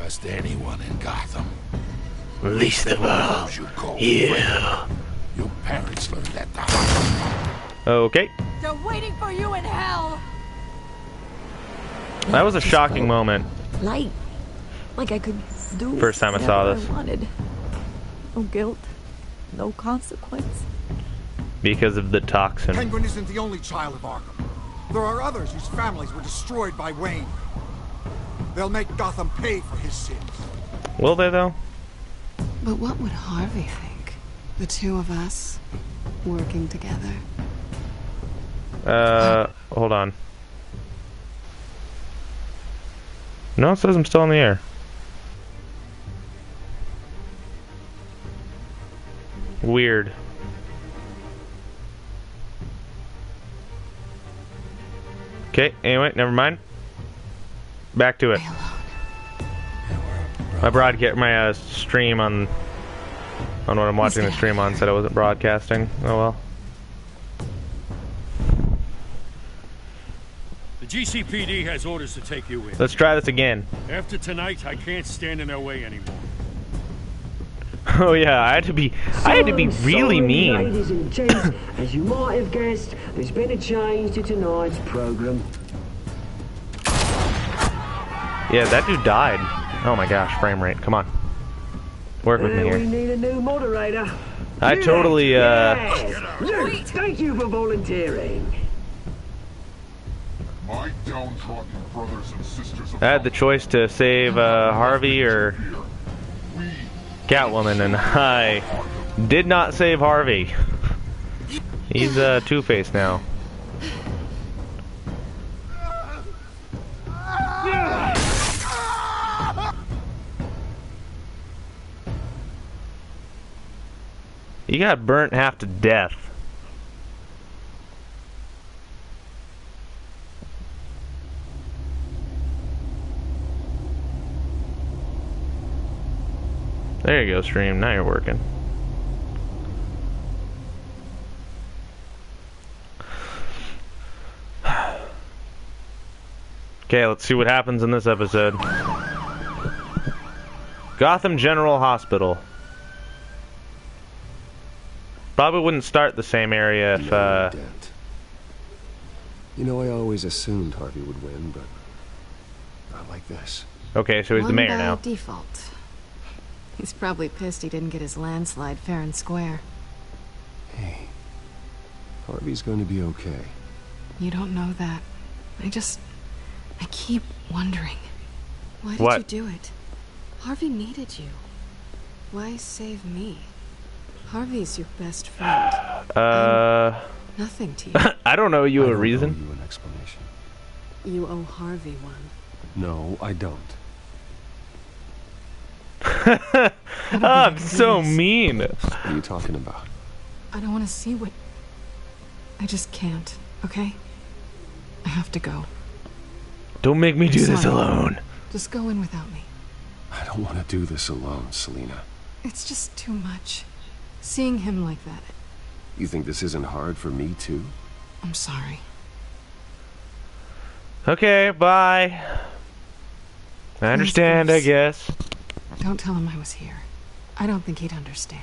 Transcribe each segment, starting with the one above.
trust anyone in Gotham. Least of all, you. Your parents learned that the hard way. Okay. They're waiting for you in hell. That was a shocking moment. Light, like I could do. First time I saw whatever this. I wanted. No guilt, no consequence. Because of the toxin. Penguin isn't the only child of Arkham. There are others whose families were destroyed by Wayne. They'll make Gotham pay for his sins. Will they, though? But what would Harvey think? The two of us working together. Hold on. No, it says I'm still in the air. Weird. Okay, anyway, never mind. Back to it. My stream on what I'm watching the stream on said I wasn't broadcasting. Oh well. The GCPD has orders to take you in. Let's try this again. After tonight, I can't stand in their way anymore. Oh yeah, I had to be really mean. Ladies and gents, as you might have guessed, there's been a change to tonight's program. Yeah, that dude died. Oh my gosh, frame rate. Come on. Work with me We here. need a new moderator. I totally, Yes. Luke, thank you for volunteering. My downtrodden brothers and sisters of I had the choice to save Harvey or Catwoman, and I did not save Harvey. He's Two-Face now. He got burnt half to death. There you go, stream. Now you're working. Okay, let's see what happens in this episode. Gotham General Hospital. Probably wouldn't start the same area if, You know, I always assumed Harvey would win, but not like this. Okay, so he's the mayor Won by now. default. He's probably pissed he didn't get his landslide fair and square. Hey, Harvey's going to be okay. You don't know that. I keep wondering. Why did What? you do it? Harvey needed you. Why save me? Harvey's your best friend. Nothing to you. I don't know you I a don't reason. owe you an explanation. You owe Harvey one. No, I don't. I'm so mean. What are you talking about? I don't want to see what... I just can't, okay? I have to go. Don't make me do this Sorry. alone. Just go in without me. I don't want to do this alone, Selina. It's just too much. Seeing him like that. You think this isn't hard for me, too? I'm sorry. Okay, bye. I understand, I guess. Don't tell him I was here. I don't think he'd understand.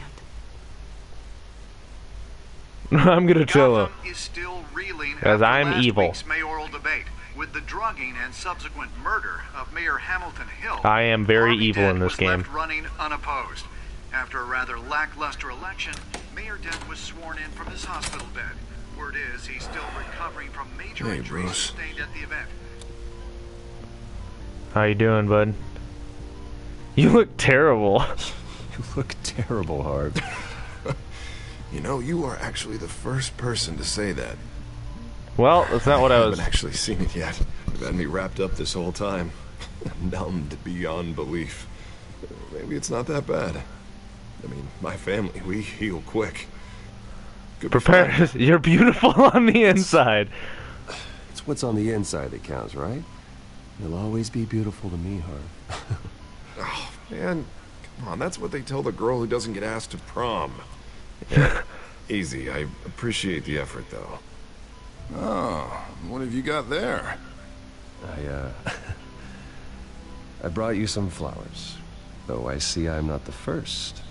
I'm gonna tell him. Gotham is still reeling Because after I'm last evil. week's mayoral debate, with the drugging and subsequent murder of Mayor Hamilton Hill. I am very Harvey evil Dent in this was game. left running unopposed. After a rather lackluster election, Mayor Dent was sworn in from his hospital bed. Word is he's still recovering from major injuries sustained at the event. How you doing, bud? You look terrible. You look terrible, Harv. You know, you are actually the first person to say that. Well, that's not what I was... haven't actually seen it yet. You've had me wrapped up this whole time. Numbed beyond belief. Maybe it's not that bad. I mean, my family, we heal quick. Could be Prepare. fine. You're beautiful on the inside. It's what's on the inside that counts, right? You'll always be beautiful to me, Harv. Oh, man. Come on, that's what they tell the girl who doesn't get asked to prom. Yeah, easy. I appreciate the effort, though. Oh, what have you got there? I brought you some flowers. Though I see I'm not the first.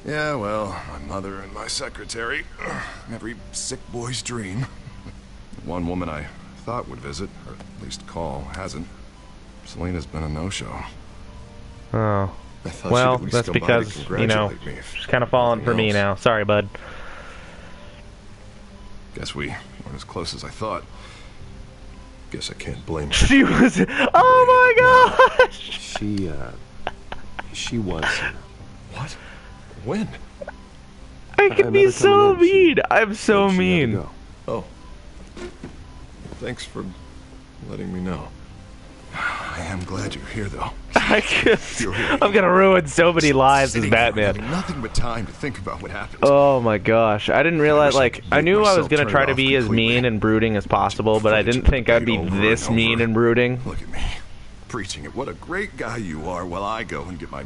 Yeah, well, my mother and my secretary. Every sick boy's dream. One woman I thought would visit, or at least call, hasn't. Selena's been a no-show. Oh. Well, that's because, you know, she's kind of falling for me now. Sorry, bud. Guess we weren't as close as I thought. Guess I can't blame her. She was... Oh my gosh! She wants you. What? When? I can be so mean. I'm so mean. Oh. Thanks for letting me know. I am glad you're here, though. I'm gonna ruin so many lives as Batman. Nothing but time to think about what happened. Oh my gosh. I didn't realize, like, I knew I was gonna try to be as mean and brooding as possible, but I didn't think I'd be this mean and brooding. Look at me, preaching it. What a great guy you are while I go and get my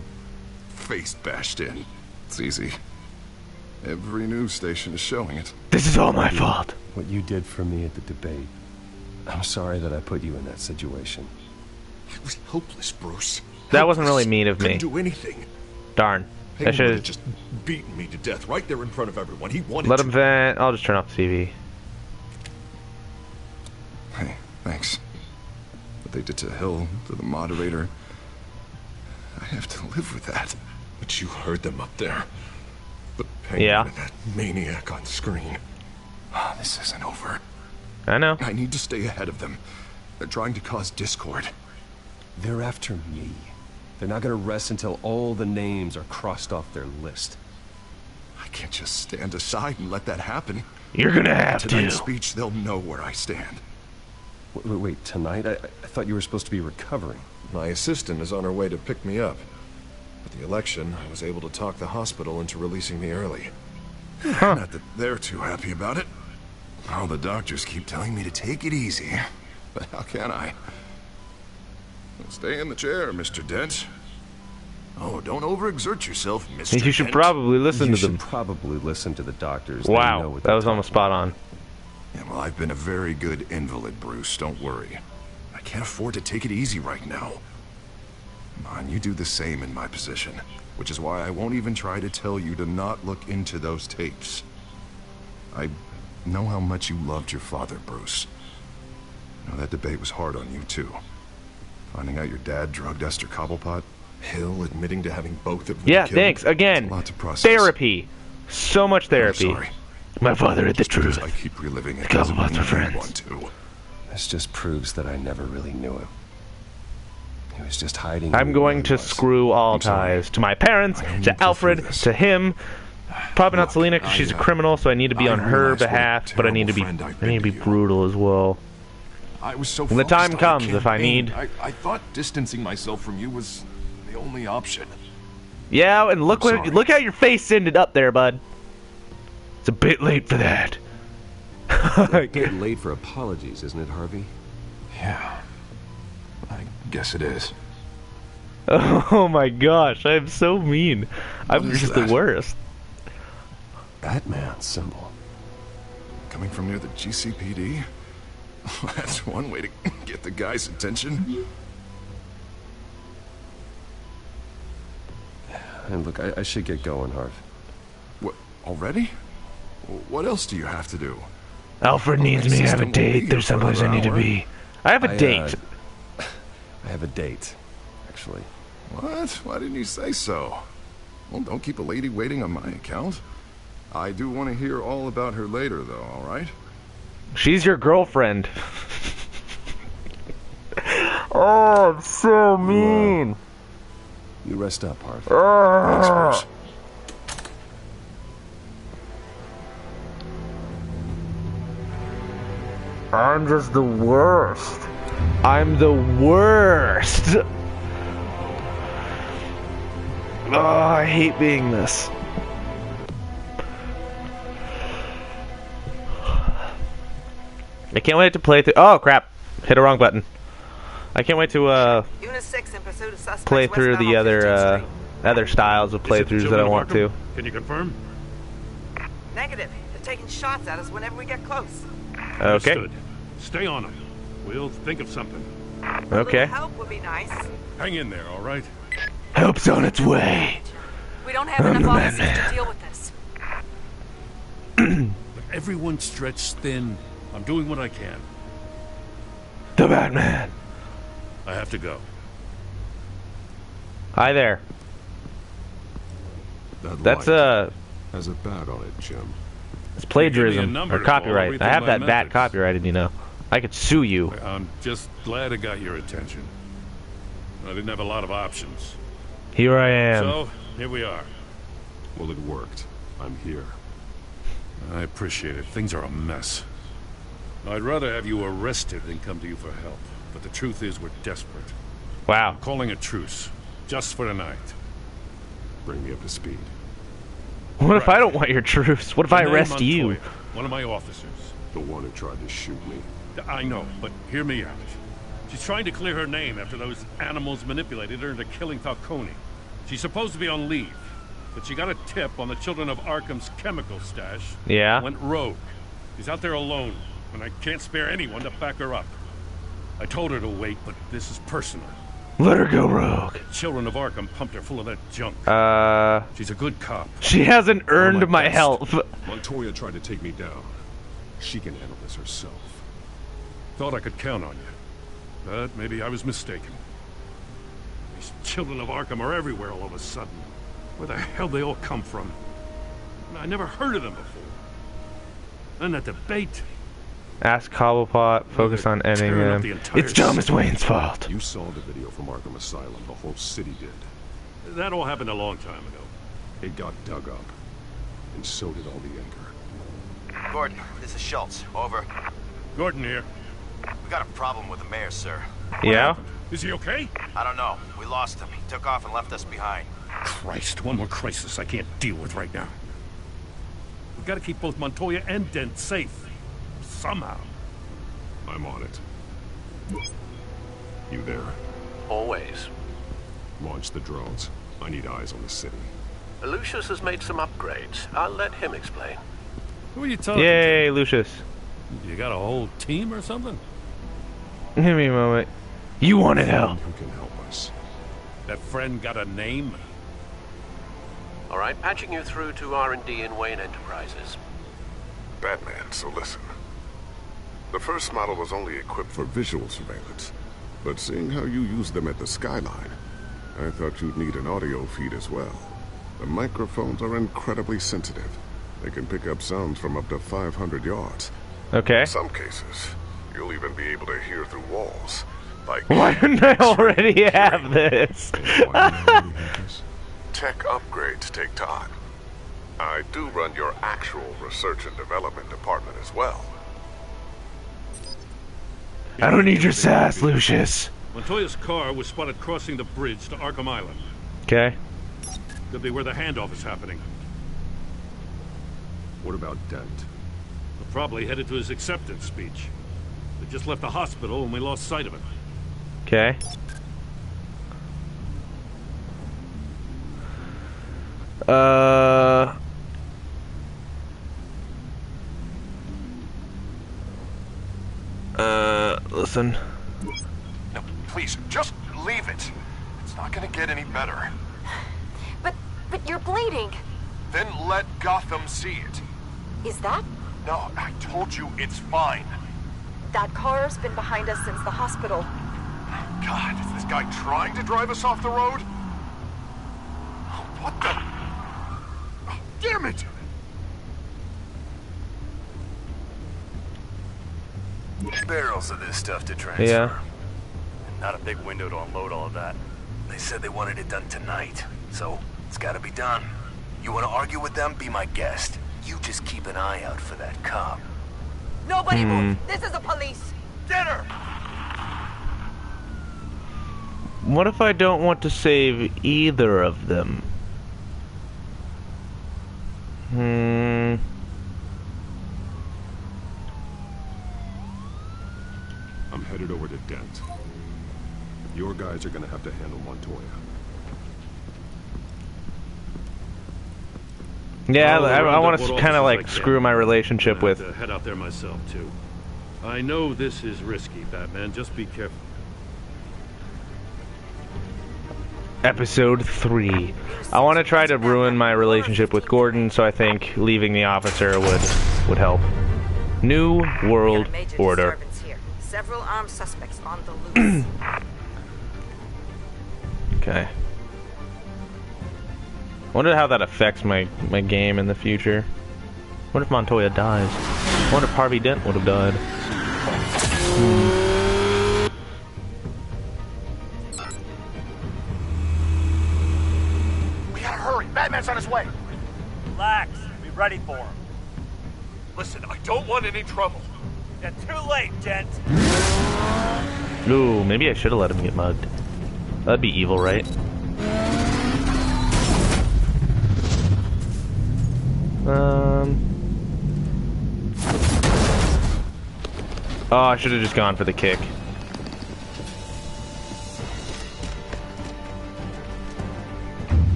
face bashed in. It's easy. Every news station is showing it. This is all my fault. What you did for me at the debate. I'm sorry that I put you in that situation. It was hopeless, Bruce. That wasn't really mean of me. Couldn't do anything. Darn. I should have just beaten me to death right there in front of everyone. He wanted Let him vent. I'll just turn off the TV. Hey, thanks. What they did to Hill, to the moderator. I have to live with that. But you heard them up there. The Penguin and that maniac on screen. Oh, this isn't over. I know. I need to stay ahead of them. They're trying to cause discord. They're after me. They're not gonna rest until all the names are crossed off their list. I can't just stand aside and let that happen. You're gonna have Tonight's speech, they'll know where I stand. Wait, tonight? I thought you were supposed to be recovering. My assistant is on her way to pick me up. With the election, I was able to talk the hospital into releasing me early. Not that they're too happy about it. All the doctors keep telling me to take it easy. But how can I? Stay in the chair, Mr. Dent. Oh, don't overexert yourself, Mr. Dent. You should probably listen to them. You should probably listen to the doctors. Wow, that was almost spot on. Yeah, well, I've been a very good invalid, Bruce. Don't worry. I can't afford to take it easy right now. Come on, you do the same in my position. Which is why I won't even try to tell you to not look into those tapes. I know how much you loved your father, Bruce. I know that debate was hard on you, too. Finding out your dad drugged Esther Cobblepot, Hill admitting to having both of them Yeah, killed. thanks. Again, a lot to process. Therapy. So much therapy. I'm sorry. My father had the truth. I keep reliving it. Cobblepots were friends. Want to. This just proves that I never really knew him. He was just hiding. I'm going to screw all ties. To my parents, to Alfred, to him. Probably not Selena because she's a criminal, so I need to be on her behalf, but I need to be brutal as well. I was so when the time comes, if I need. I thought distancing myself from you was the only option. Yeah, and look how your face ended up there, bud. It's a bit late for that. Getting late for apologies, isn't it, Harvey? Yeah, I guess it is. Oh my gosh, I'm so mean. I'm just the worst. Batman symbol. Coming from near the GCPD? That's one way to get the guy's attention. And look, I should get going, Harv. What, already? What else do you have to do? Alfred needs me to have a date. There's someplace I need to be. I have a date. I have a date, actually. What? Why didn't you say so? Well, don't keep a lady waiting on my account. I do want to hear all about her later, though, all right? She's your girlfriend. Oh, I'm so mean. You rest up, Harv. Thanks, Bruce. I'm just the worst. I'm the worst. Oh, I hate being this. I can't wait to play through. Oh crap! Hit a wrong button. I can't wait to play through the other styles of playthroughs that I want to. Can you confirm? Negative. They're taking shots at us whenever we get close. Okay. Understood. Stay on them. We'll think of something. Okay. Help would be nice. Hang in there, all right? Help's on its way. We don't have enough officers to deal with this. But everyone's stretched thin. I'm doing what I can. The Batman. I have to go. Hi there. That's has a bat on it, Jim. It's plagiarism number or to call, copyright. I have that bat copyrighted, you know. I could sue you. I'm just glad it got your attention. I didn't have a lot of options. Here I am. So, here we are. Well, it worked. I'm here. I appreciate it. Things are a mess. I'd rather have you arrested than come to you for help. But the truth is, we're desperate. Wow. I'm calling a truce. Just for tonight. Bring me up to speed. What if I don't want your truce? What if I arrest Montoya, you? One of my officers. The one who tried to shoot me. I know, but hear me out. She's trying to clear her name after those animals manipulated her into killing Falcone. She's supposed to be on leave, but she got a tip on the Children of Arkham's chemical stash. Yeah? Went rogue. She's out there alone, and I can't spare anyone to back her up. I told her to wait, but this is personal. Let her go rogue. Children of Arkham pumped her full of that junk. She's a good cop. She hasn't earned my help. Montoya tried to take me down. She can handle this herself. Thought I could count on you. But maybe I was mistaken. These Children of Arkham are everywhere all of a sudden. Where the hell they all come from? I never heard of them before. And that debate. Ask Cobblepot, focus on ending him. It's Thomas Wayne's fault. You saw the video from Arkham Asylum. The whole city did. That all happened a long time ago. It got dug up. And so did all the anger. Gordon, this is Schultz. Over. Gordon here. We got a problem with the mayor, sir. Yeah? Is he okay? I don't know. We lost him. He took off and left us behind. Christ, one more crisis I can't deal with right now. We've got to keep both Montoya and Dent safe. Somehow. I'm on it. You there? Always. Launch the drones. I need eyes on the city. Lucius has made some upgrades. I'll let him explain. Who are you talking Yay, to? Lucius. You got a whole team or something? Give me a moment. You wanted help. Who can help us? That friend got a name? All right, patching you through to R&D in Wayne Enterprises. Batman, so listen. The first model was only equipped for visual surveillance, but seeing how you use them at the skyline, I thought you'd need an audio feed as well. The microphones are incredibly sensitive. They can pick up sounds from up to 500 yards. Okay. In some cases, you'll even be able to hear through walls. Like why didn't I already have this? Tech upgrades take time. I do run your actual research and development department as well. I don't need your sass, Lucius. Montoya's car was spotted crossing the bridge to Arkham Island. Okay. Could be where the handoff is happening. What about Dent? We're probably headed to his acceptance speech. They just left the hospital and we lost sight of him. Okay. Listen. No, please, just leave it. It's not gonna get any better. But you're bleeding. Then let Gotham see it. Is that? No, I told you it's fine. That car's been behind us since the hospital. God, is this guy trying to drive us off the road? What the? Oh, damn it! Barrels of this stuff to transfer. Yeah. And not a big window to unload all of that. They said they wanted it done tonight, so it's gotta be done. You wanna argue with them? Be my guest. You just keep an eye out for that cop. Nobody move! This is the police! Get her! What if I don't want to save either of them? I'm headed over to Dent. Your guys are gonna have to handle Montoya. Yeah, I want to kind of like screw my relationship with. Head out there myself too. I know this is risky, Batman. Just be careful. Episode 3. I want to try to ruin my relationship with Gordon, so I think leaving the officer would help. New World Order. Several armed suspects on the loose. Okay. Wonder how that affects my game in the future. What if Montoya dies? What if Harvey Dent would have died? We gotta hurry. Batman's on his way. Relax. Be ready for him. Listen, I don't want any trouble. You're too late, gent. Ooh, maybe I should have let him get mugged. That'd be evil, right? Oh, I should have just gone for the kick.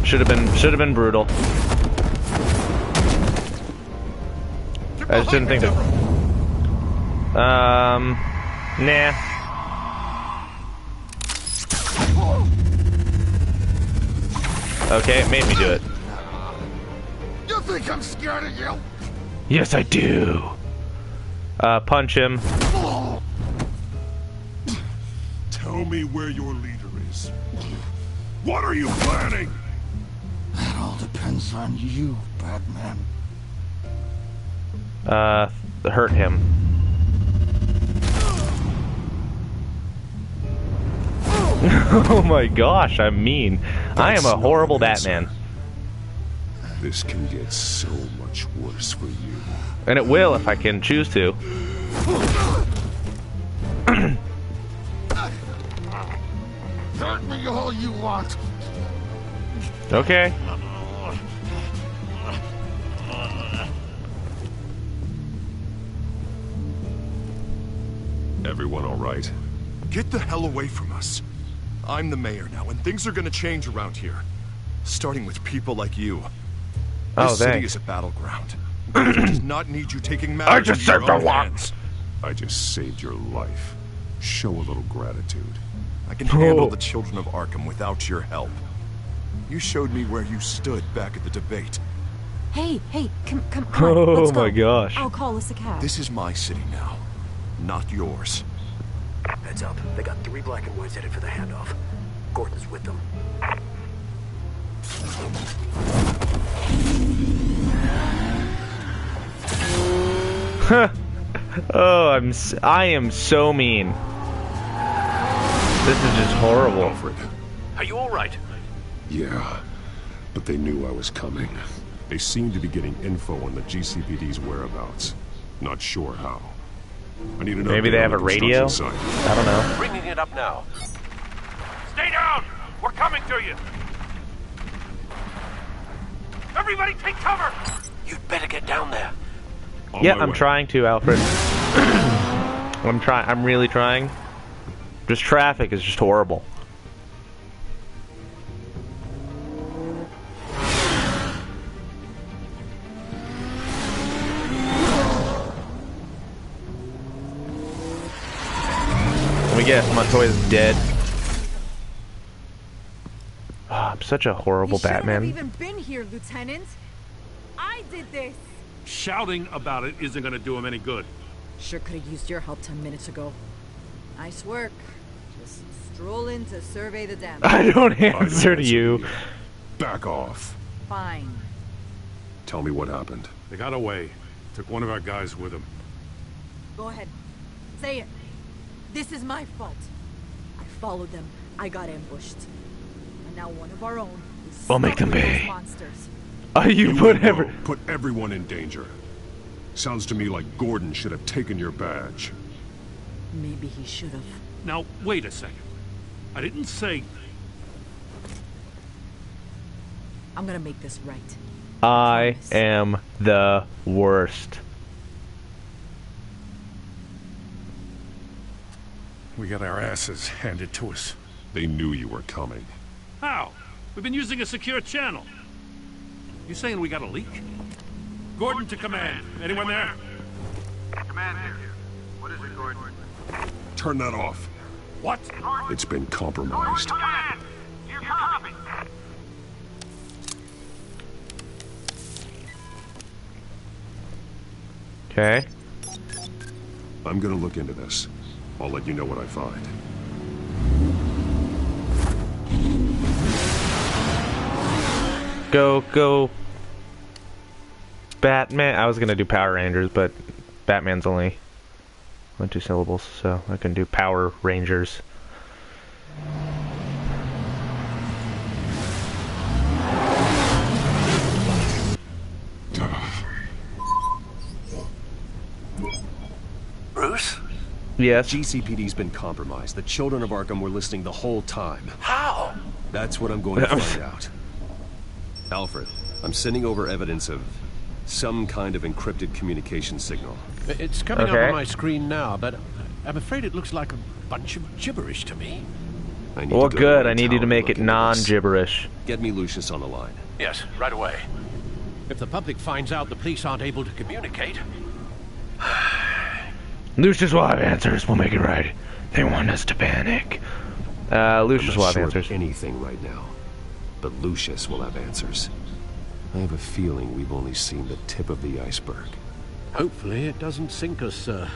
Should have been brutal. I just didn't think that. Nah. Okay, it made me do it. You think I'm scared of you? Yes, I do. Punch him. Tell me where your leader is. What are you planning? That all depends on you, Batman. Hurt him. Oh my gosh, I'm mean. I am a horrible Batman. This can get so much worse for you. And it will if I can choose to. Hurt me all you want. Okay. Everyone all right? Get the hell away from us. I'm the mayor now, and things are gonna change around here. Starting with people like you. This city is a battleground. Gordon does not need you taking matters into your own hands. I just saved your life. Show a little gratitude. I can handle the children of Arkham without your help. You showed me where you stood back at the debate. Hey, come on, Oh let's go. my gosh. I'll call us a cab. This is my city now, not yours. Heads up. They got 3 black and whites headed for the handoff. Gordon's with them. Oh, I am so mean. This is just horrible. Alfred. Are you all right? Yeah, but they knew I was coming. They seemed to be getting info on the GCPD's whereabouts. Not sure how. I need an Maybe they have a radio? site. I don't know. Bringing it up now. Stay down! We're coming to you! Everybody take cover! You'd better get down there. Yeah, I'm trying to, Alfred. I'm really trying. Just traffic is just horrible. Let me guess, Montoya's dead. Oh, I'm such a horrible Batman. You shouldn't have even been here, Lieutenant. I did this. Shouting about it isn't gonna do him any good. Sure could have used your help 10 minutes ago. Nice work. Just stroll in to survey the damage. I don't answer to you. Back off. Fine. Tell me what happened. They got away. Took one of our guys with them. Go ahead. Say it. This is my fault. I followed them. I got ambushed. And now one of our own is We'll make them stuck with those pay. monsters. You put everyone in danger. Sounds to me like Gordon should have taken your badge. Maybe he should have. Now, wait a second. I didn't say... I'm gonna make this right. I am the worst. We got our asses handed to us. They knew you were coming. How? We've been using a secure channel. You saying we got a leak? Gordon to command. Anyone there? Command here. What is it, Gordon? Turn that off. What? It's been compromised. Okay. I'm gonna look into this. I'll let you know what I find. Go. Batman. I was gonna do Power Rangers, but Batman's only 2 syllables, so I can do Power Rangers. Bruce? Yes? GCPD's been compromised. The children of Arkham were listening the whole time. How? That's what I'm going to find out. Alfred, I'm sending over evidence of some kind of encrypted communication signal. It's coming up on my screen now, but I'm afraid it looks like a bunch of gibberish to me. Well, good. I need you to make it non-gibberish. Get me Lucius on the line. Yes, right away. If the public finds out the police aren't able to communicate... Lucius will have answers. We'll make it right. They want us to panic. Lucius will have answers. Anything right now, but Lucius will have answers. I have a feeling we've only seen the tip of the iceberg. Hopefully it doesn't sink us, sir.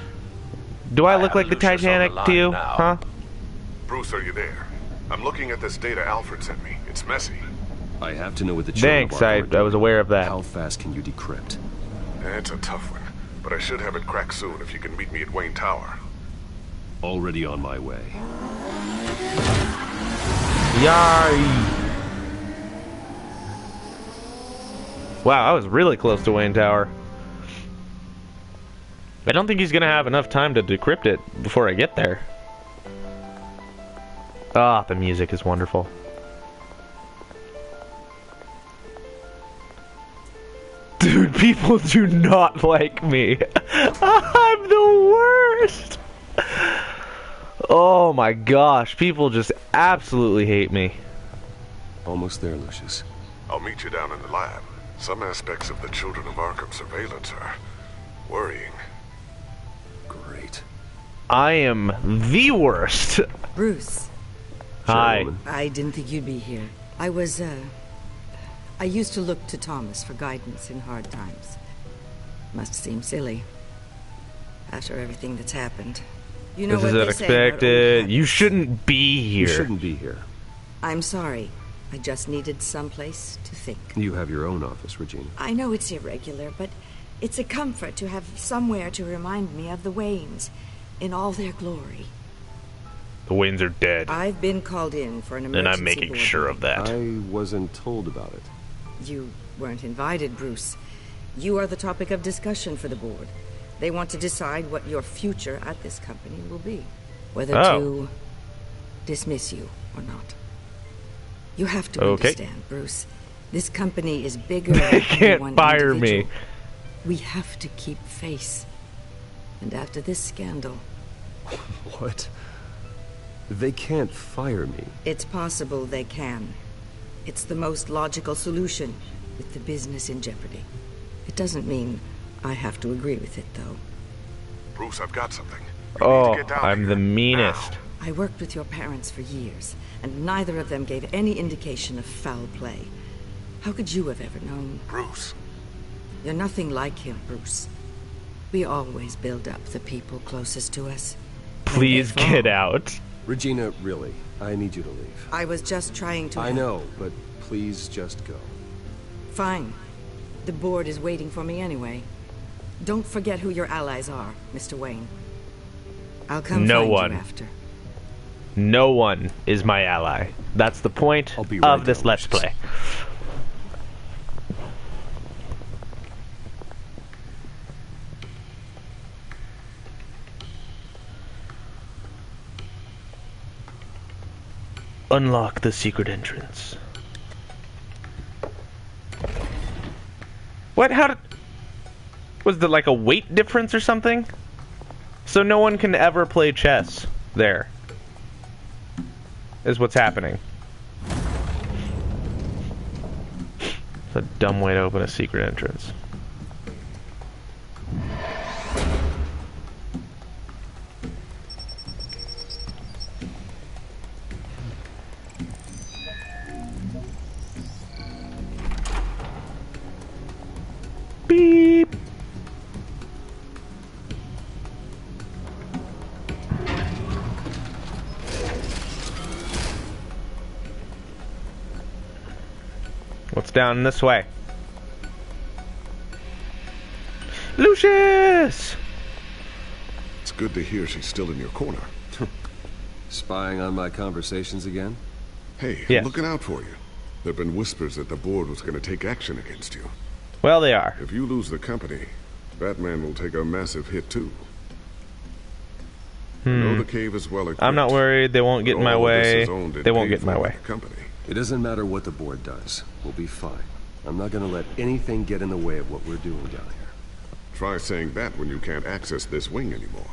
Do I look like the Titanic to you? Huh? Bruce, are you there? I'm looking at this data Alfred sent me. It's messy. I have to know what the Thanks, I was aware of that. How fast can you decrypt? It's a tough one, but I should have it cracked soon if you can meet me at Wayne Tower. Already on my way. Yay! Wow, I was really close to Wayne Tower. I don't think he's gonna have enough time to decrypt it before I get there. Ah, the music is wonderful. Dude, people do not like me. I'm the worst. Oh my gosh, people just absolutely hate me. Almost there, Lucius. I'll meet you down in the lab. Some aspects of the Children of Arkham surveillance are worrying. Great. I am the worst. Bruce. Hi. I didn't think you'd be here. I used to look to Thomas for guidance in hard times. Must seem silly. After everything that's happened. You know this is unexpected. You shouldn't be here. You shouldn't be here. I'm sorry. I just needed someplace to think. You have your own office, Regina. I know it's irregular, but it's a comfort to have somewhere to remind me of the Waynes in all their glory. The Waynes are dead. I've been called in for an emergency. And I'm making sure of that. I wasn't told about it. You weren't invited, Bruce. You are the topic of discussion for the board. They want to decide what your future at this company will be. Whether to dismiss you or not. You have to understand, Bruce. This company is bigger than they can't one fire individual. me. We have to keep face. And after this scandal... What? They can't fire me. It's possible they can. It's the most logical solution with the business in jeopardy. It doesn't mean I have to agree with it, though. Bruce, I've got something. I'm the meanest. Now. I worked with your parents for years, and neither of them gave any indication of foul play. How could you have ever known? Bruce. You're nothing like him, Bruce. We always build up the people closest to us. Please get out. Regina, really, I need you to leave. I was just trying to... I know, but please just go. Fine. The board is waiting for me anyway. Don't forget who your allies are, Mr. Wayne. I'll come find you after. No one is my ally. That's the point of this Let's Play. Unlock the secret entrance. What? How did... Was there like a weight difference or something? So no one can ever play chess there. Is what's happening. It's a dumb way to open a secret entrance. What's down this way? Lucius! It's good to hear she's still in your corner. Spying on my conversations again? Hey, yes. I'm looking out for you. There have been whispers that the board was going to take action against you. Well, they are. If you lose the company, Batman will take a massive hit too. I know the cave is well equipped. I'm not worried. They won't get in my way. They won't get in my way. It doesn't matter what the board does. We'll be fine. I'm not going to let anything get in the way of what we're doing down here. Try saying that when you can't access this wing anymore.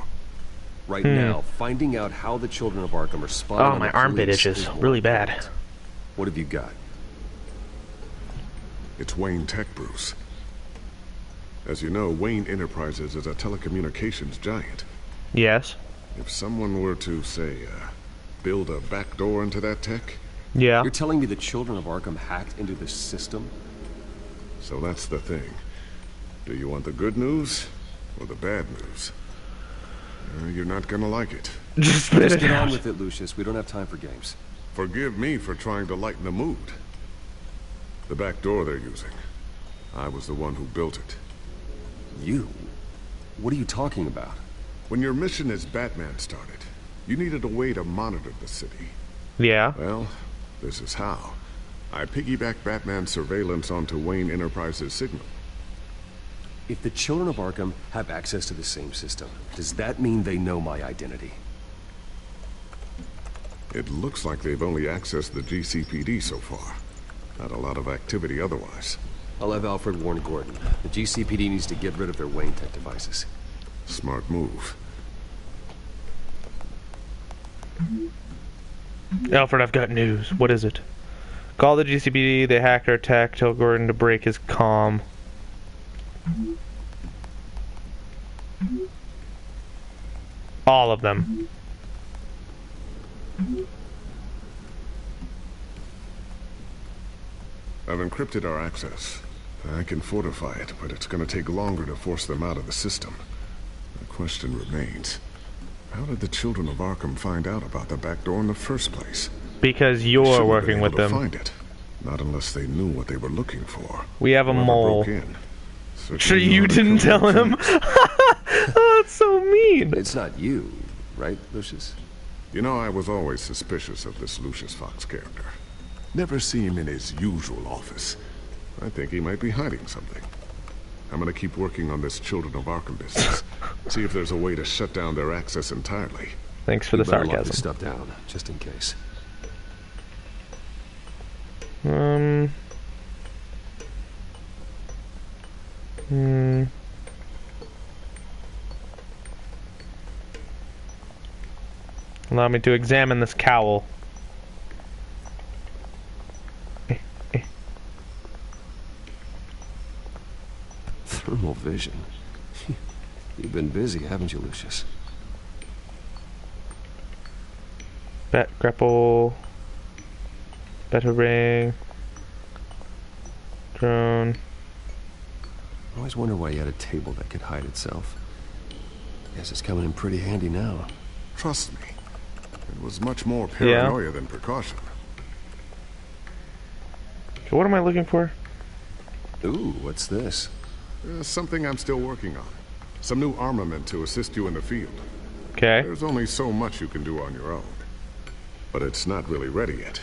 Right now, finding out how the children of Arkham are spying on my the armpit police itches is really bad. What have you got? It's Wayne Tech, Bruce. As you know, Wayne Enterprises is a telecommunications giant. Yes. If someone were to, say, build a backdoor into that tech... Yeah. You're telling me the children of Arkham hacked into this system? So that's the thing. Do you want the good news or the bad news? You're not gonna like it. Just get on with it, Lucius. We don't have time for games. Forgive me for trying to lighten the mood. The back door they're using. I was the one who built it. You? What are you talking about? When your mission as Batman started, you needed a way to monitor the city. Yeah. Well, this is how. I piggybacked Batman's surveillance onto Wayne Enterprises' signal. If the children of Arkham have access to the same system, does that mean they know my identity? It looks like they've only accessed the GCPD so far. Not a lot of activity otherwise. I'll have Alfred warn Gordon. The GCPD needs to get rid of their Wayne Tech devices. Smart move. Alfred, I've got news. What is it? Call the GCPD, they hacked our tech, tell Gordon to break his comm. All of them. I've encrypted our access. I can fortify it, but it's going to take longer to force them out of the system. The question remains, how did the children of Arkham find out about the back door in the first place? Because you're working with them. Find it. Not unless they knew what they were looking for. We have a mole. So sure you didn't tell him? Oh, that's so mean. It's not you, right, Lucius? You know, I was always suspicious of this Lucius Fox character. Never see him in his usual office. I think he might be hiding something. I'm gonna keep working on this Children of Arkham business. See if there's a way to shut down their access entirely. Thanks for the sarcasm. Lock this stuff down, just in case. Allow me to examine this cowl. Thermal vision. You've been busy, haven't you, Lucius? Bat grapple. Batarang. Drone. I always wonder why you had a table that could hide itself. Guess it's coming in pretty handy now. Trust me. It was much more paranoia than precaution. So what am I looking for? Ooh, what's this? Something I'm still working on. Some new armament to assist you in the field. Okay. There's only so much you can do on your own. But it's not really ready yet.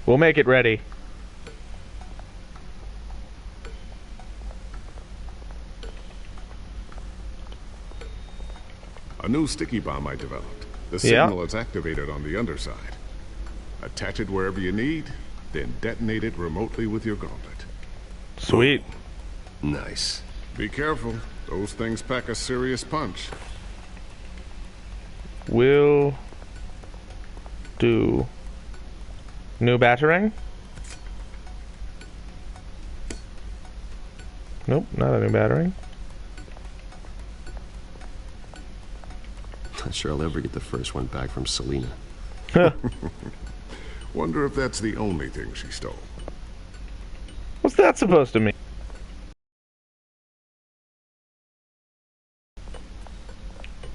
We'll make it ready. A new sticky bomb I developed. The signal is activated on the underside. Attach it wherever you need, then detonate it remotely with your gauntlet. Sweet. Nice. Be careful. Those things pack a serious punch. Will do. New batarang? Nope, not a new batarang. Not sure I'll ever get the first one back from Selina. Wonder if that's the only thing she stole. What's that supposed to mean?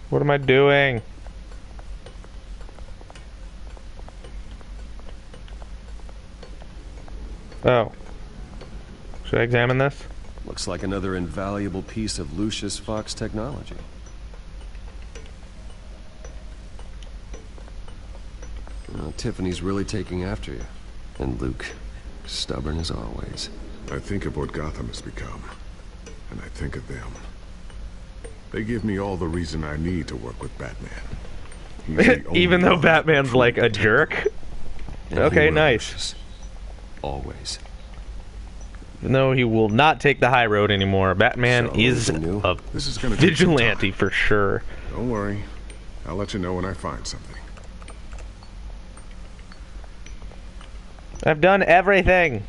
What am I doing? Oh. Should I examine this? Looks like another invaluable piece of Lucius Fox technology. Well, Tiffany's really taking after you. And Luke, stubborn as always. I think of what Gotham has become. And I think of them. They give me all the reason I need to work with Batman. Even though Batman's like a jerk? Okay, nice. Always. No, he will not take the high road anymore. Batman is a vigilante for sure. Don't worry. I'll let you know when I find something. I've done everything.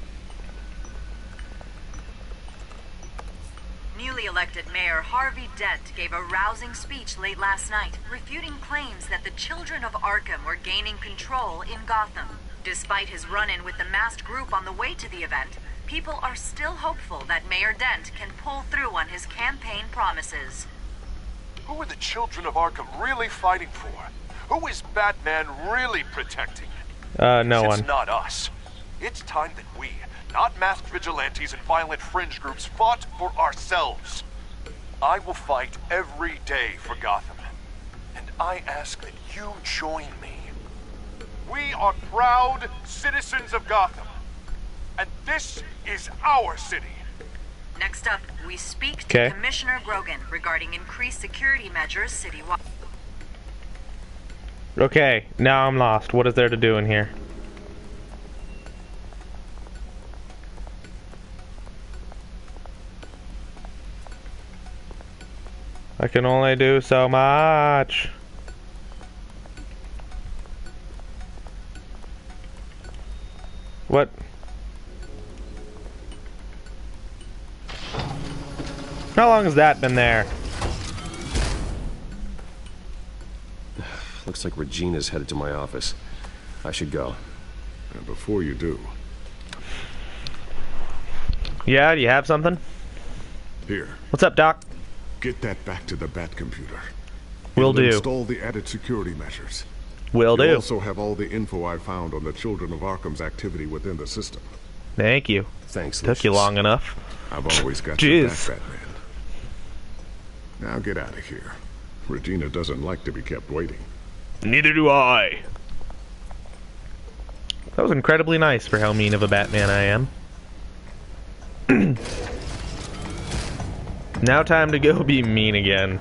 Newly elected Mayor Harvey Dent gave a rousing speech late last night, refuting claims that the children of Arkham were gaining control in Gotham. Despite his run-in with the masked group on the way to the event, people are still hopeful that Mayor Dent can pull through on his campaign promises. Who are the children of Arkham really fighting for? Who is Batman really protecting? No one. It's not us. It's time that we, not masked vigilantes and violent fringe groups, fought for ourselves. I will fight every day for Gotham. And I ask that you join me. We are proud citizens of Gotham. And this is our city. Next up, we speak to Commissioner Grogan regarding increased security measures citywide. Okay, now I'm lost. What is there to do in here? I can only do so much. What? How long has that been there? Looks like Regina's headed to my office. I should go. And before you do... Yeah, do you have something? Here. What's up, Doc? Get that back to the Bat computer. Will do. Install the added security measures. Will do. You also have all the info I found on the Children of Arkham's activity within the system. Thank you. Thanks, Took you long enough. I've always got your back, Batman. Now get out of here. Regina doesn't like to be kept waiting. Neither do I. That was incredibly nice for how mean of a Batman I am. Now time to go be mean again.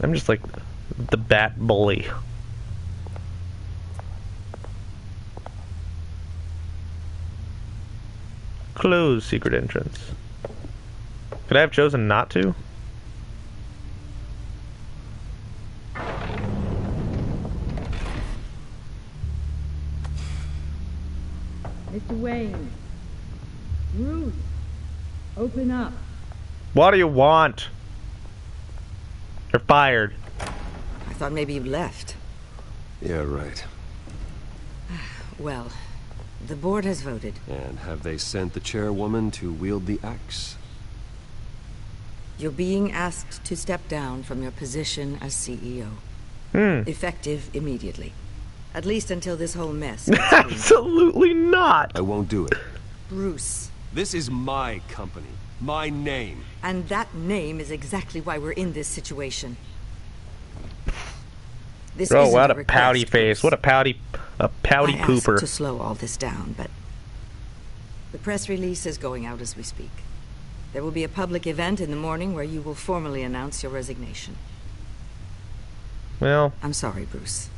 I'm just like the Bat Bully. Close secret entrance. Could I have chosen not to? Mr. Wayne. Ruth. Open up. What do you want? You're fired. I thought maybe you left. Yeah, right. Well, the board has voted. And have they sent the chairwoman to wield the axe? You're being asked to step down from your position as CEO. Effective immediately. At least until this whole mess. Absolutely not. I won't do it. Bruce. This is my company. My name. And that name is exactly why we're in this situation. This oh, what a pouty face. What a pouty pooper. Asked to slow all this down, but the press release is going out as we speak. There will be a public event in the morning where you will formally announce your resignation. Well, I'm sorry, Bruce.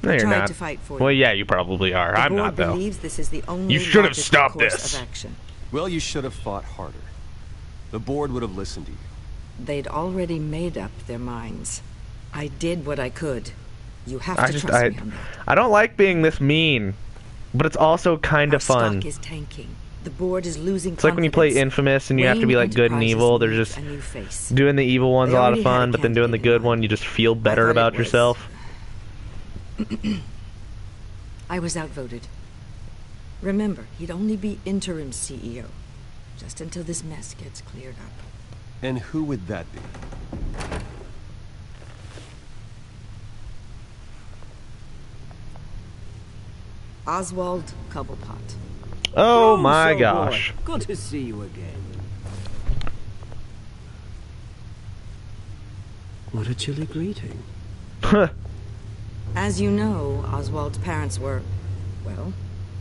No, you're not. To fight for well, you. yeah, you probably are. The I'm not, though. Believes this is the only you should have stopped course this. Of action. Well, you should have fought harder. The board would have listened to you. They'd already made up their minds. I did what I could. You have to trust me on that. I don't like being this mean, but it's also kind of fun. Stock is tanking. The board is losing. It's like when you play Infamous and you have to be like good and evil. They're just doing the evil one's a lot of fun, but then doing the good one, you just feel better about yourself. I was outvoted. Remember, he'd only be interim CEO, just until this mess gets cleared up. And who would that be? Oswald Cobblepot. Oh my gosh. Boy. Good to see you again. What a chilly greeting. As you know, Oswald's parents were, well,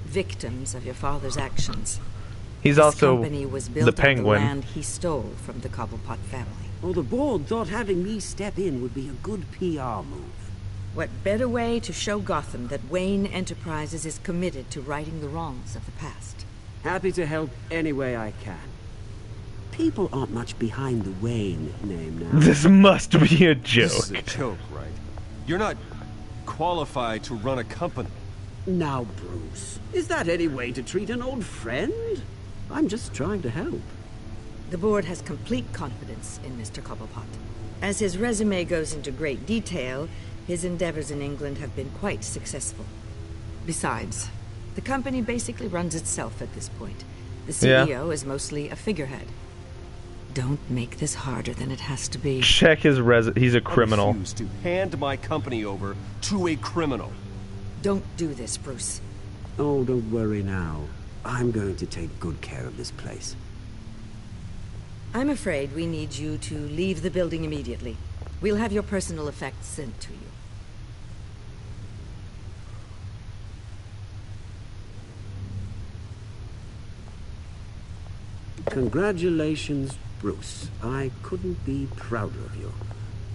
victims of your father's actions. He's His also company was built the Penguin. on the land he stole from the Cobblepot family. Well, the board thought having me step in would be a good PR move. What better way to show Gotham that Wayne Enterprises is committed to righting the wrongs of the past? Happy to help any way I can. People aren't much behind the Wayne name now. This must be a joke. This is a joke, right? You're not qualified to run a company. Now, Bruce, is that any way to treat an old friend? I'm just trying to help. The board has complete confidence in Mr. Cobblepot. As his resume goes into great detail, his endeavors in England have been quite successful. Besides, the company basically runs itself at this point. The CEO is mostly a figurehead. Don't make this harder than it has to be. Check his he's a criminal. I refuse to hand my company over to a criminal. Don't do this, Bruce. Oh, don't worry now. I'm going to take good care of this place. I'm afraid we need you to leave the building immediately. We'll have your personal effects sent to you. Congratulations, Bruce. I couldn't be prouder of you.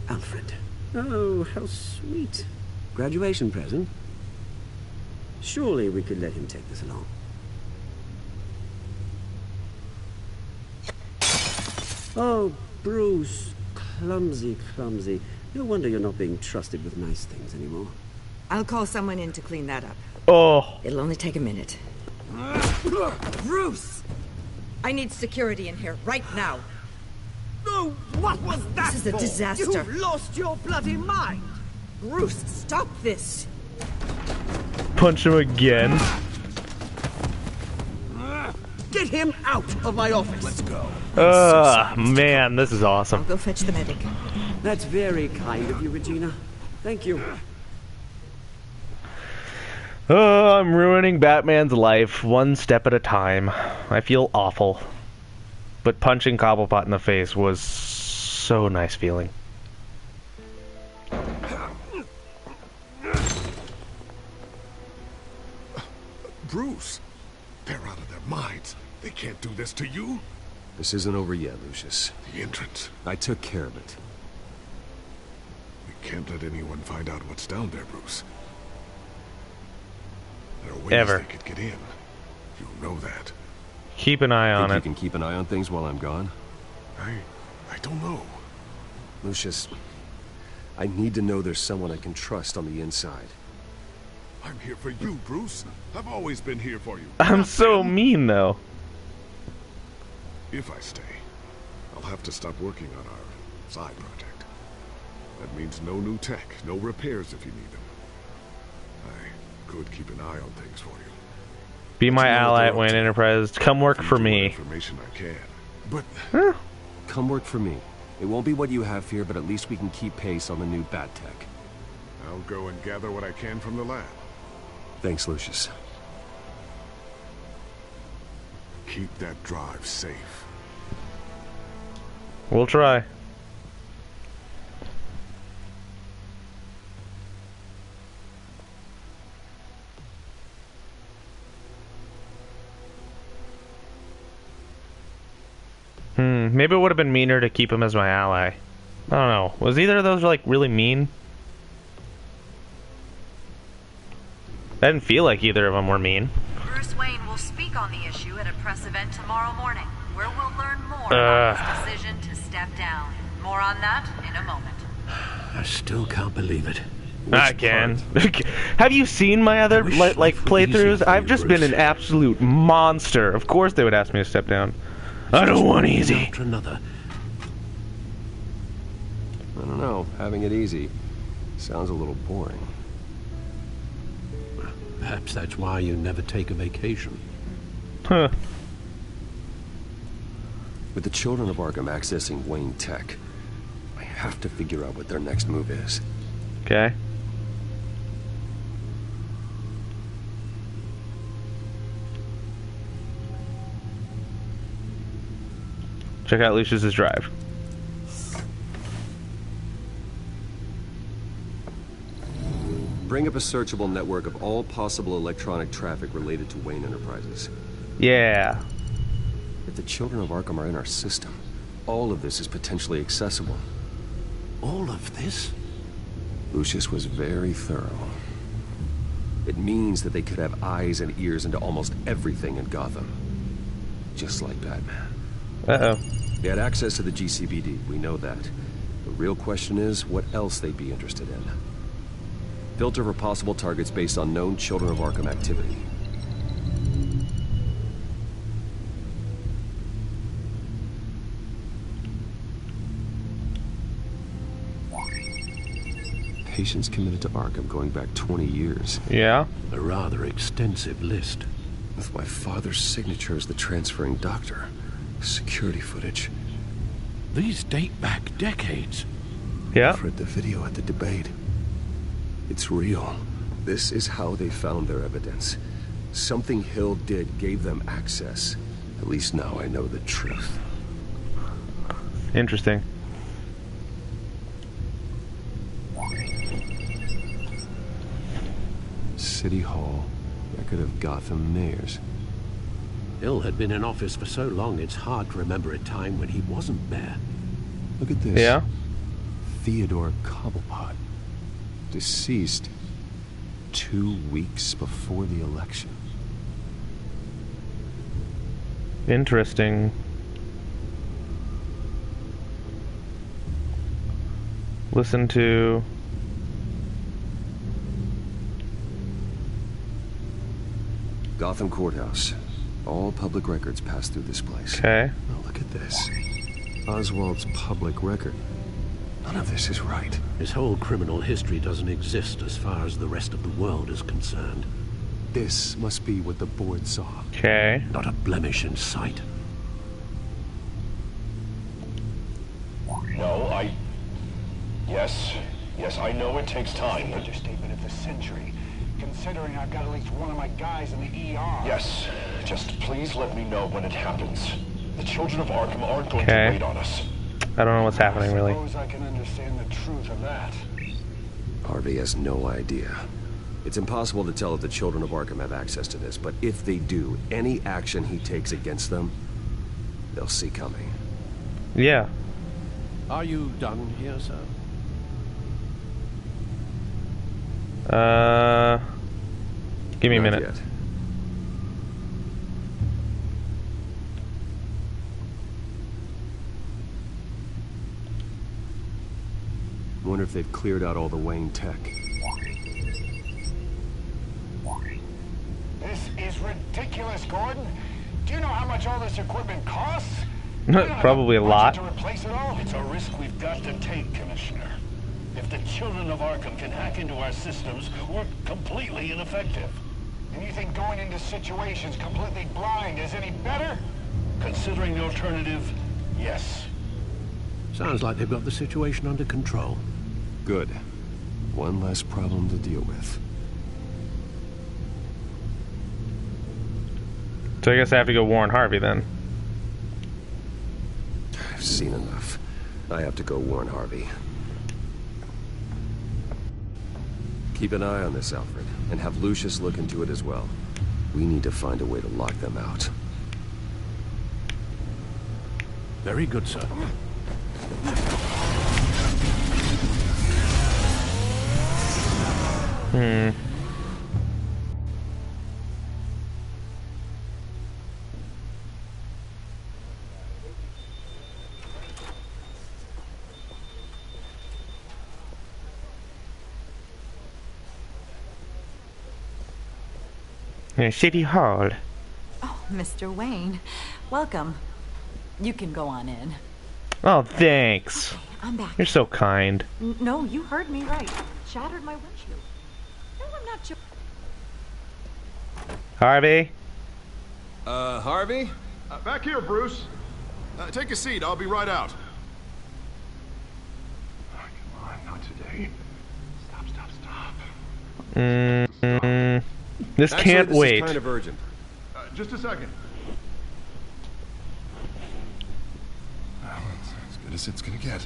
Alfred. Oh, how sweet. Graduation present. Surely we could let him take this along. Oh, Bruce. Clumsy, clumsy. No wonder you're not being trusted with nice things anymore. I'll call someone in to clean that up. Oh. It'll only take a minute. Bruce! I need security in here right now. Oh, what was that? This is a disaster. You lost your bloody mind. Bruce, stop this. Punch him again. Get him out of my office. Let's go. Man, this is awesome. I'll go fetch the medic. That's very kind of you, Regina. Thank you. Oh, I'm ruining Batman's life one step at a time. I feel awful. But punching Cobblepot in the face was so nice feeling. Bruce, they're out of their minds. They can't do this to you. This isn't over yet, Lucius. The entrance. I took care of it. We can't let anyone find out what's down there, Bruce. There are ways they could get in. You know that. Keep an eye on it. You can keep an eye on things while I'm gone? I don't know. Lucius, I need to know there's someone I can trust on the inside. I'm here for you, Bruce. I've always been here for you. I'm so mean, though. If I stay, I'll have to stop working on our side project. That means no new tech, no repairs if you need them. I could keep an eye on things for you. Be my ally at Wayne Enterprises. Come work for me. Information I can, but come work for me. It won't be what you have here, but at least we can keep pace on the new bat tech. I'll go and gather what I can from the lab. Thanks, Lucius. Keep that drive safe. We'll try. Maybe it would have been meaner to keep him as my ally. I don't know. Was either of those like really mean? I didn't feel like either of them were mean. Bruce Wayne will speak on the issue at a press event tomorrow morning, where we'll learn more about his decision to step down. More on that in a moment. I still can't believe it. I can. Have you seen my other like playthroughs? I've just been an absolute monster. Of course they would ask me to step down. I don't want easy. After another. I don't know. Having it easy sounds a little boring. Perhaps that's why you never take a vacation. Huh. With the children of Arkham accessing Wayne Tech, I have to figure out what their next move is. Okay. Check out Lucius's drive. Bring up a searchable network of all possible electronic traffic related to Wayne Enterprises. Yeah. If the children of Arkham are in our system, all of this is potentially accessible. All of this? Lucius was very thorough. It means that they could have eyes and ears into almost everything in Gotham. Just like Batman. Uh-oh. They had access to the GCPD, we know that. The real question is, what else they'd be interested in. Filter for possible targets based on known Children of Arkham activity. Patients committed to Arkham going back 20 years. Yeah? A rather extensive list. With my father's signature as the transferring doctor. Security footage. These date back decades. Yeah? I've read the video at the debate. It's real. This is how they found their evidence. Something Hill did gave them access. At least now I know the truth. Interesting. City Hall. Record of Gotham mayors. Hill had been in office for so long, it's hard to remember a time when he wasn't there. Look at this. Yeah? Theodore Cobblepot. Deceased 2 weeks before the election. Interesting. Listen to... Gotham Courthouse. All public records pass through this place. Okay. Oh, look at this. Oswald's public record. None of this is right. His whole criminal history doesn't exist as far as the rest of the world is concerned. This must be what the board saw. Okay. Not a blemish in sight. No, Yes, I know it takes time, but... Understatement of the century. Considering I've got at least one of my guys in the ER. Yes, just please let me know when it happens. The children of Arkham aren't going to wait on us. I don't know what's happening, really. I suppose I can understand the truth of that. Harvey has no idea. It's impossible to tell if the children of Arkham have access to this, but if they do, any action he takes against them, they'll see coming. Yeah. Are you done here, sir? Give me a Not minute. Yet. Wonder if they've cleared out all the Wayne tech. This is ridiculous, Gordon. Do you know how much all this equipment costs? Probably a lot. To replace it all? It's a risk we've got to take, Commissioner. If the children of Arkham can hack into our systems, we're completely ineffective. And you think going into situations completely blind is any better? Considering the alternative, yes. Sounds like they've got the situation under control. Good. One less problem to deal with. So I guess I have to go warn Harvey then. I've seen enough. I have to go warn Harvey. Keep an eye on this, Alfred, and have Lucius look into it as well. We need to find a way to lock them out. Very good, sir. City Hall. Oh, Mr. Wayne. Welcome. You can go on in. Oh, thanks. Okay, I'm back. You're so kind. No, you heard me right. Shattered my windshield. No, I'm not joking. Harvey? Harvey? Back here, Bruce. Take a seat. I'll be right out. Oh, come on, not today. Stop. This Actually, can't wait. This is kind of urgent. Just a second. good as it's gonna get.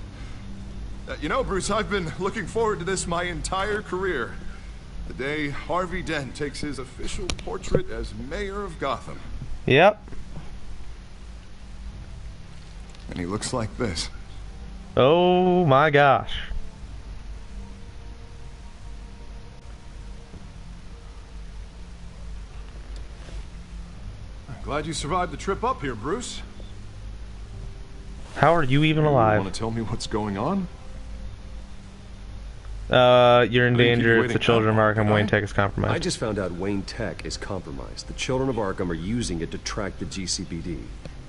You know, Bruce, I've been looking forward to this my entire career. The day Harvey Dent takes his official portrait as mayor of Gotham. Yep. And he looks like this. Oh my gosh. I'm glad you survived the trip up here, Bruce. How are you even alive? Want to tell me what's going on? You're in danger if the children of Arkham Wayne Tech is compromised. I just found out Wayne Tech is compromised. The children of Arkham are using it to track the GCPD.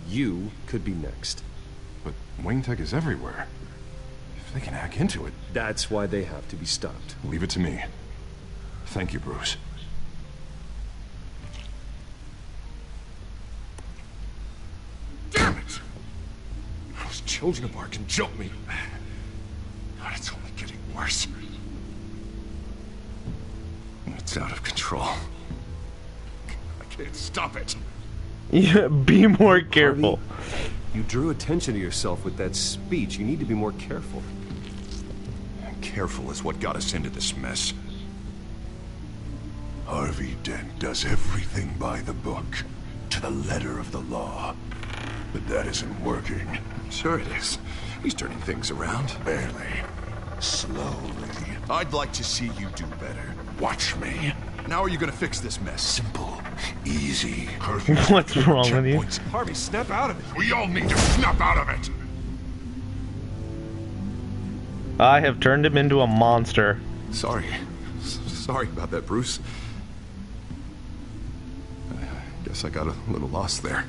You could be next. But Wayne Tech is everywhere. If they can hack into it... That's why they have to be stopped. Leave it to me. Thank you, Bruce. Damn it! Those children of Arkham jumped me. God, it's only getting worse. It's out of control. I can't stop it. Yeah, be more careful. Harvey, you drew attention to yourself with that speech. You need to be more careful. Careful is what got us into this mess. Harvey Dent does everything by the book, to the letter of the law. But that isn't working. Sure it is. He's turning things around. Barely. Slowly. I'd like to see you do better. Watch me. Now are you gonna fix this mess? Simple. Easy. What's wrong with you? Harvey, snap out of it. We all need to snap out of it. I have turned him into a monster. Sorry. Sorry about that, Bruce. I guess I got a little lost there.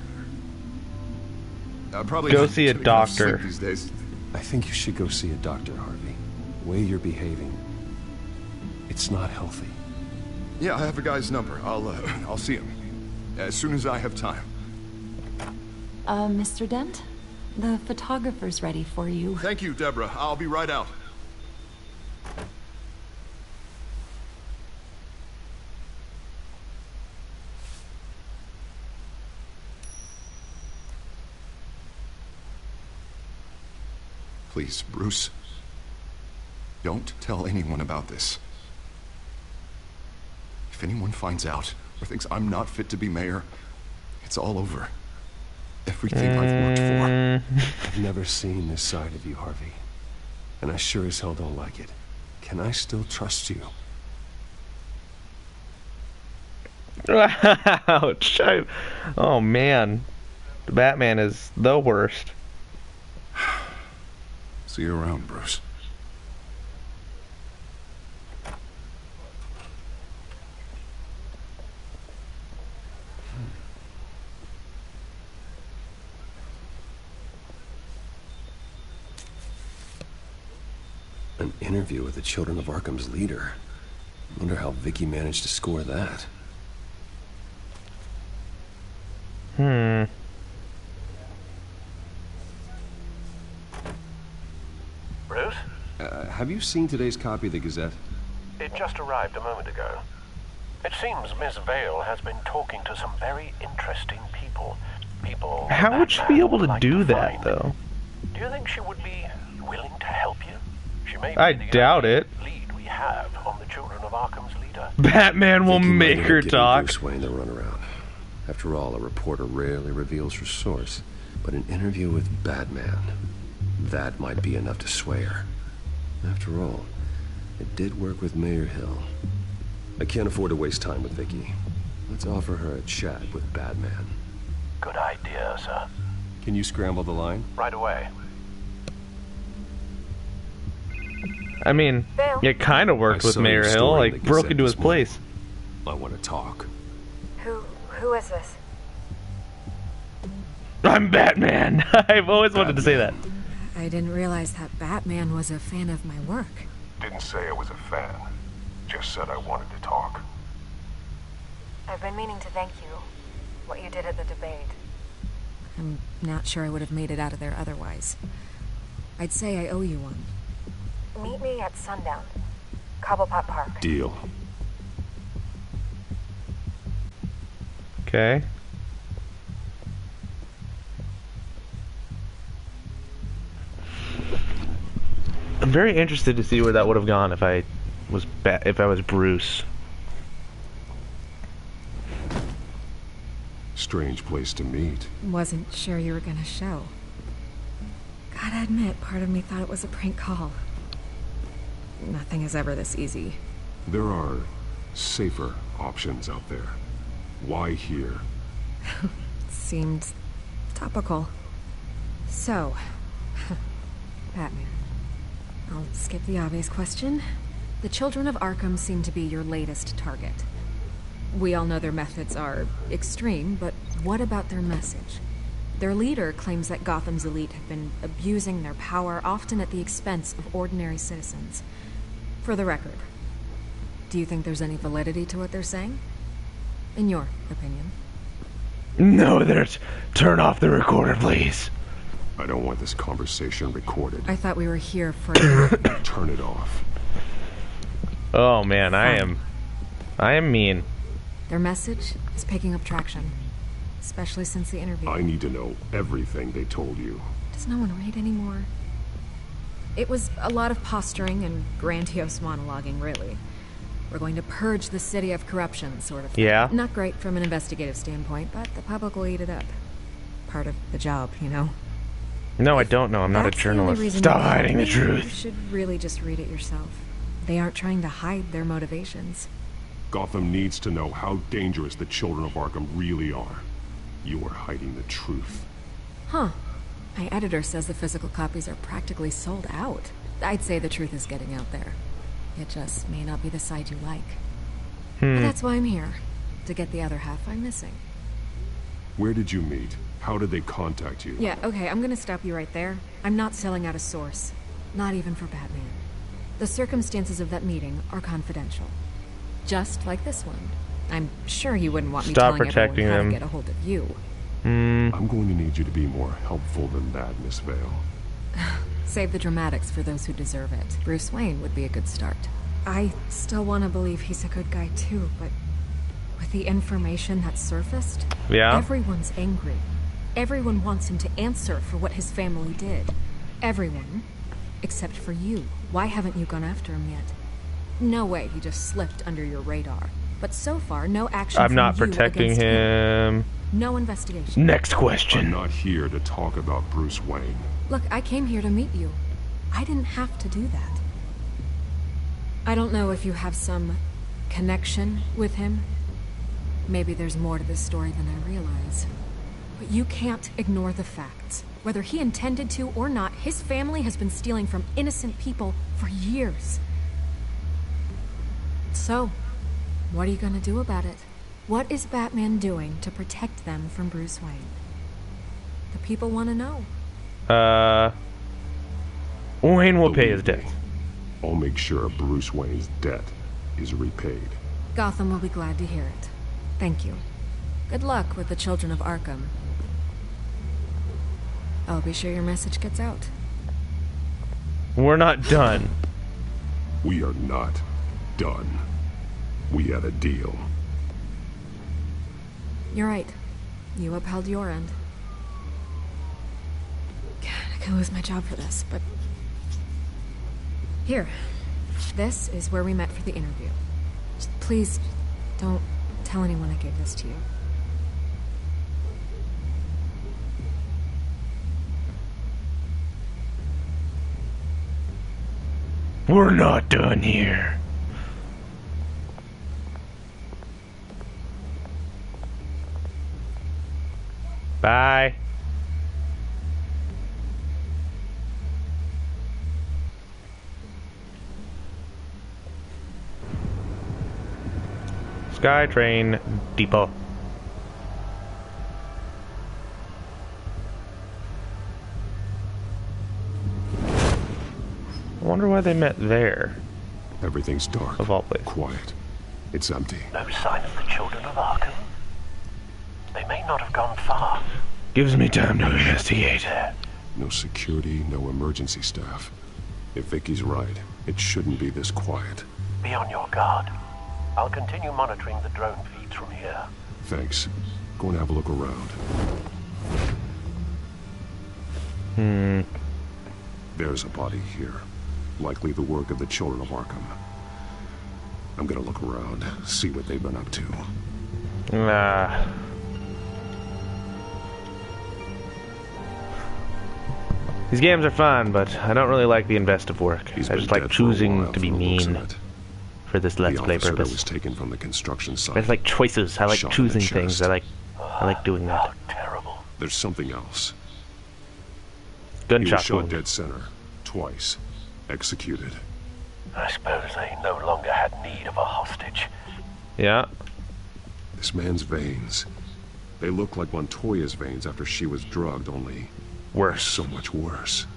Probably go see a doctor. These days. I think you should go see a doctor, Harvey. The way you're behaving, it's not healthy. Yeah, I have a guy's number. I'll see him as soon as I have time. Mr. Dent? The photographer's ready for you. Thank you, Deborah. I'll be right out. Please, Bruce. Don't tell anyone about this. If anyone finds out or thinks I'm not fit to be mayor, it's all over. Everything I've worked for. I've never seen this side of you, Harvey. And I sure as hell don't like it. Can I still trust you? Ouch. Oh man. The Batman is the worst. See you around, Bruce. An interview with the Children of Arkham's leader. Wonder how Vicky managed to score that. Bruce? Have you seen today's copy of the Gazette? It just arrived a moment ago. It seems Miss Vale has been talking to some very interesting people. How would she be able to do that, though? Do you think she would be willing to help you? She may I be the doubt it. lead we have on the Children of Arkham's leader. Batman will make her talk. Bruce Wayne the runaround. After all, a reporter rarely reveals her source. But an interview with Batman, that might be enough to sway her. After all, it did work with Mayor Hill. I can't afford to waste time with Vicky. Let's offer her a chat with Batman. Good idea, sir. Can you scramble the line? Right away. I mean, it kind of worked with Mayor Hill, like broke into his place. I want to talk. Who is this? I'm Batman. I've always wanted to say that. I didn't realize that Batman was a fan of my work. Didn't say I was a fan. Just said I wanted to talk. I've been meaning to thank you. What you did at the debate. I'm not sure I would have made it out of there otherwise. I'd say I owe you one. Meet me at sundown. Cobblepot Park. Deal. Okay. I'm very interested to see where that would have gone if I was Bruce. Strange place to meet. Wasn't sure you were gonna show. Gotta admit, part of me thought it was a prank call. Nothing is ever this easy. There are safer options out there. Why here? Seemed topical. So, Batman. I'll skip the obvious question. The children of Arkham seem to be your latest target. We all know their methods are extreme, but what about their message? Their leader claims that Gotham's elite have been abusing their power, often at the expense of ordinary citizens. For the record, do you think there's any validity to what they're saying? In your opinion? No, there's... Turn off the recorder, please. I don't want this conversation recorded. I thought we were here for... Turn it off. Oh man, I am mean. Their message is picking up traction, especially since the interview. I need to know everything they told you. Does no one read anymore? It was a lot of posturing and grandiose monologuing, really. We're going to purge the city of corruption, sort of thing. Yeah. Not great from an investigative standpoint, but the public will eat it up. Part of the job, you know? No, I don't know. I'm not a journalist. Stop hiding the truth. You should really just read it yourself. They aren't trying to hide their motivations. Gotham needs to know how dangerous the children of Arkham really are. You are hiding the truth. Huh. My editor says the physical copies are practically sold out. I'd say the truth is getting out there. It just may not be the side you like. But that's why I'm here. To get the other half I'm missing. Where did you meet? How did they contact you? Yeah, okay, I'm gonna stop you right there. I'm not selling out a source. Not even for Batman. The circumstances of that meeting are confidential. Just like this one. I'm sure you wouldn't want me telling everyone how to get a hold of you. I'm going to need you to be more helpful than that, Miss Vale. Save the dramatics for those who deserve it. Bruce Wayne would be a good start. I still want to believe he's a good guy too, but with the information that surfaced, everyone's angry. Everyone wants him to answer for what his family did. Everyone, except for you. Why haven't you gone after him yet? No way he just slipped under your radar. But so far, no action I'm from not you protecting against him. No investigation. Next question. I'm not here to talk about Bruce Wayne. Look, I came here to meet you. I didn't have to do that. I don't know if you have some connection with him. Maybe there's more to this story than I realize. But you can't ignore the facts. Whether he intended to or not, his family has been stealing from innocent people for years. So, what are you gonna do about it? What is Batman doing to protect them from Bruce Wayne? The people want to know. Wayne will pay his debt. I'll make sure Bruce Wayne's debt is repaid. Gotham will be glad to hear it. Thank you. Good luck with the children of Arkham. I'll be sure your message gets out. We're not done. We are not done. We had a deal. You're right. You upheld your end. God, I could lose my job for this, but... Here. This is where we met for the interview. Just please, don't tell anyone I gave this to you. We're not done here. Bye. SkyTrain Depot. I wonder why they met there. Everything's dark. Of all places. Quiet. It's empty. No sign of the children of Arkham. They may not have gone far. Gives me time to investigate. No security, no emergency staff. If Vicky's right, it shouldn't be this quiet. Be on your guard. I'll continue monitoring the drone feeds from here. Thanks. Go and have a look around. Hmm. There's a body here. Likely the work of the children of Arkham. I'm gonna look around, see what they've been up to. These games are fun, but I don't really like the investigative work. I just like choosing to be mean for this Let's Play purpose. Was taken from the construction site. I just like choices. I like choosing things. I like doing that. Terrible. There's something else. Gunshot He was shot wound. dead center, twice, executed. I suppose they no longer had need of a hostage. Yeah. This man's veins. They look like Montoya's veins after she was drugged, only worse. So much worse.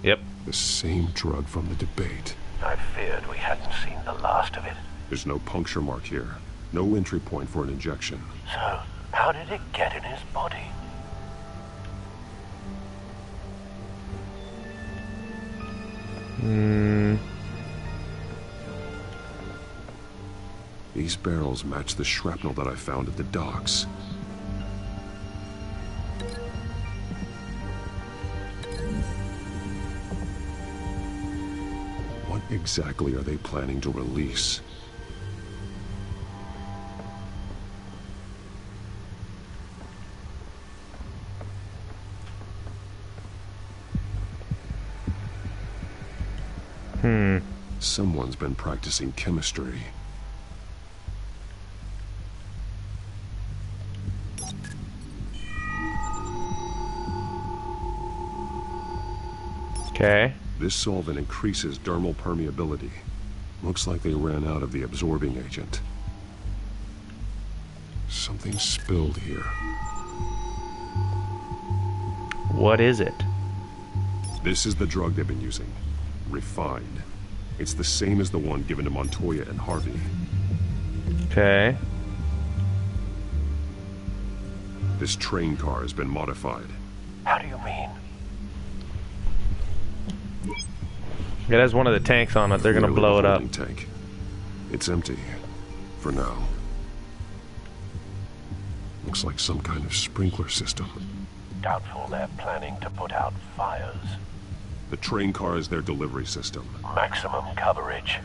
Yep. The same drug from the debate. I feared we hadn't seen the last of it. There's no puncture mark here. No entry point for an injection. So, how did it get in his body? These barrels match the shrapnel that I found at the docks. What exactly are they planning to release? Someone's been practicing chemistry. Okay. This solvent increases dermal permeability. Looks like they ran out of the absorbing agent. Something spilled here. What is it? This is the drug they've been using. Refined. It's the same as the one given to Montoya and Harvey. Okay. This train car has been modified. How do you mean? It has one of the tanks on it. They're gonna blow it up. Tank. It's empty. For now. Looks like some kind of sprinkler system. Doubtful they're planning to put out fires. The train car is their delivery system. Maximum coverage.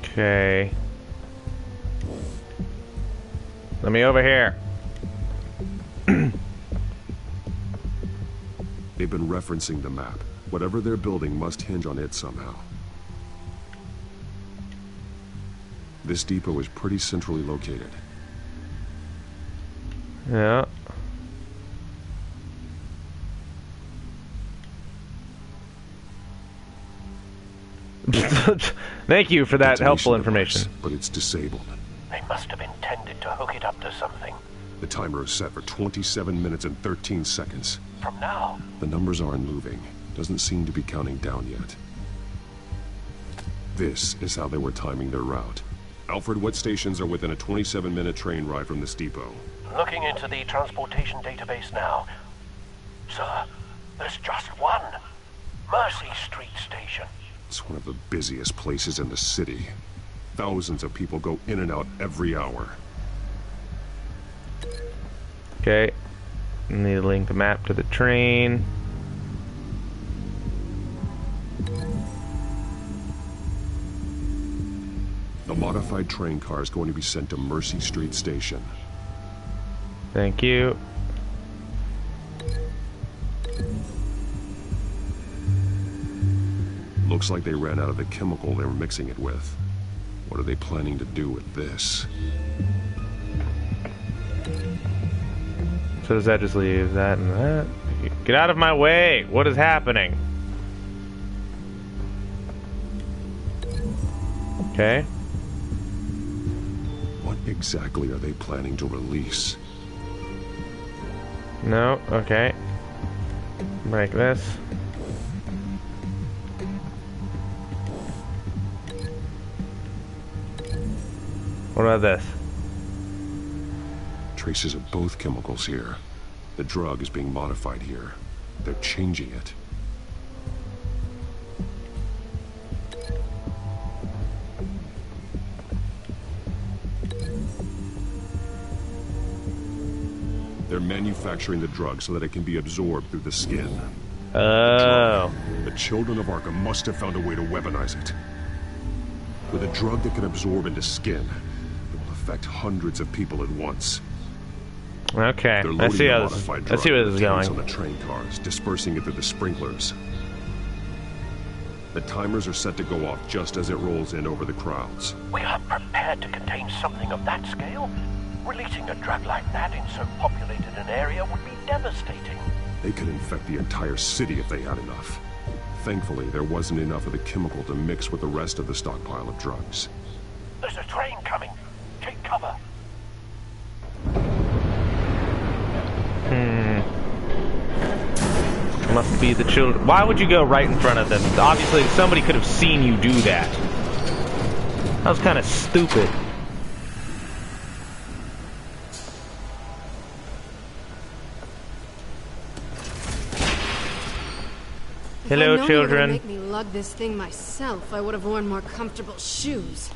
Okay. Let me over here. They've been referencing the map. Whatever they're building must hinge on it somehow. This depot is pretty centrally located. Yeah. Thank you for that helpful information. But it's disabled. They must have intended to hook it up to something. The timer is set for 27 minutes and 13 seconds. From now? The numbers aren't moving. Doesn't seem to be counting down yet. This is how they were timing their route. Alfred, what stations are within a 27-minute train ride from this depot? Looking into the transportation database now. Sir, there's just one. Mercy Street Station. It's one of the busiest places in the city. Thousands of people go in and out every hour. Okay. Need to link the map to the train. The modified train car is going to be sent to Mercy Street Station. Thank you. Looks like they ran out of the chemical they were mixing it with. What are they planning to do with this? So does that just leave that and that? Get out of my way! What is happening? Okay. What exactly are they planning to release? No, okay. Break this. What about this? Traces of both chemicals here. The drug is being modified here. They're changing it. They're manufacturing the drug so that it can be absorbed through the skin. Oh. The children of Arkham must have found a way to weaponize it. With a drug that can absorb into skin, it will affect hundreds of people at once. Okay, I see how this, I see where this is going. On the train cars, dispersing it through the sprinklers. The timers are set to go off just as it rolls in over the crowds. We are prepared to contain something of that scale. Releasing a drug like that in so populated an area would be devastating. They could infect the entire city if they had enough. Thankfully, there wasn't enough of the chemical to mix with the rest of the stockpile of drugs. There's a train coming. Take cover. Must be the children. Why would you go right in front of them? Obviously, somebody could have seen you do that. That was kind of stupid. Hello, children. If I'd known you were gonna make me lug this thing myself, I would have worn more comfortable shoes.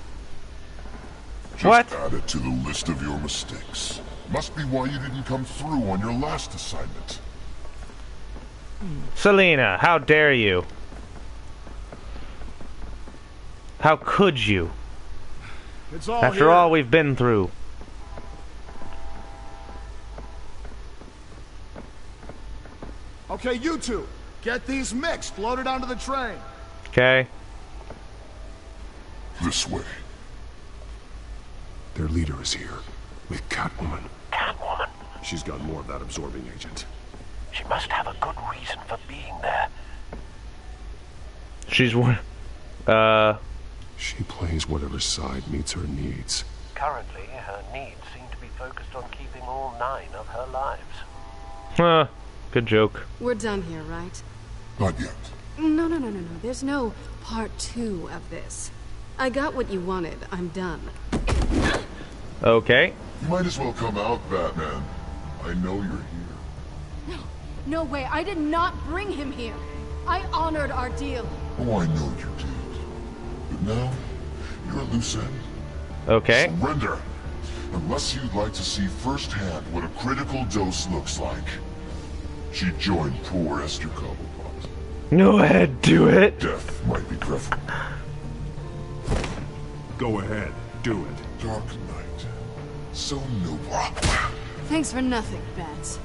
Just add it to the list of your mistakes. Must be why you didn't come through on your last assignment. Selina, how dare you? How could you? It's all After all we've been through. Okay, you two, get these mixed, loaded onto the train. Okay. This way. Their leader is here, with Catwoman. Catwoman? She's got more of that absorbing agent. She must have a good reason for being there. She's one. She plays whatever side meets her needs. Currently, her needs seem to be focused on keeping all 9 of her lives. Huh. Good joke. We're done here, right? Not yet. No. There's no part 2 of this. I got what you wanted. I'm done. Okay. You might as well come out, Batman. I know you're here. No way. I did not bring him here. I honored our deal. Oh, I know you did. But now, you're a loose end. Okay. Surrender. Unless you'd like to see firsthand what a critical dose looks like. She joined poor Esther Cobblepot. Go ahead, do it. Death might be preferable. Go ahead, do it. Dark Knight. So noble. Thanks for nothing, Bats.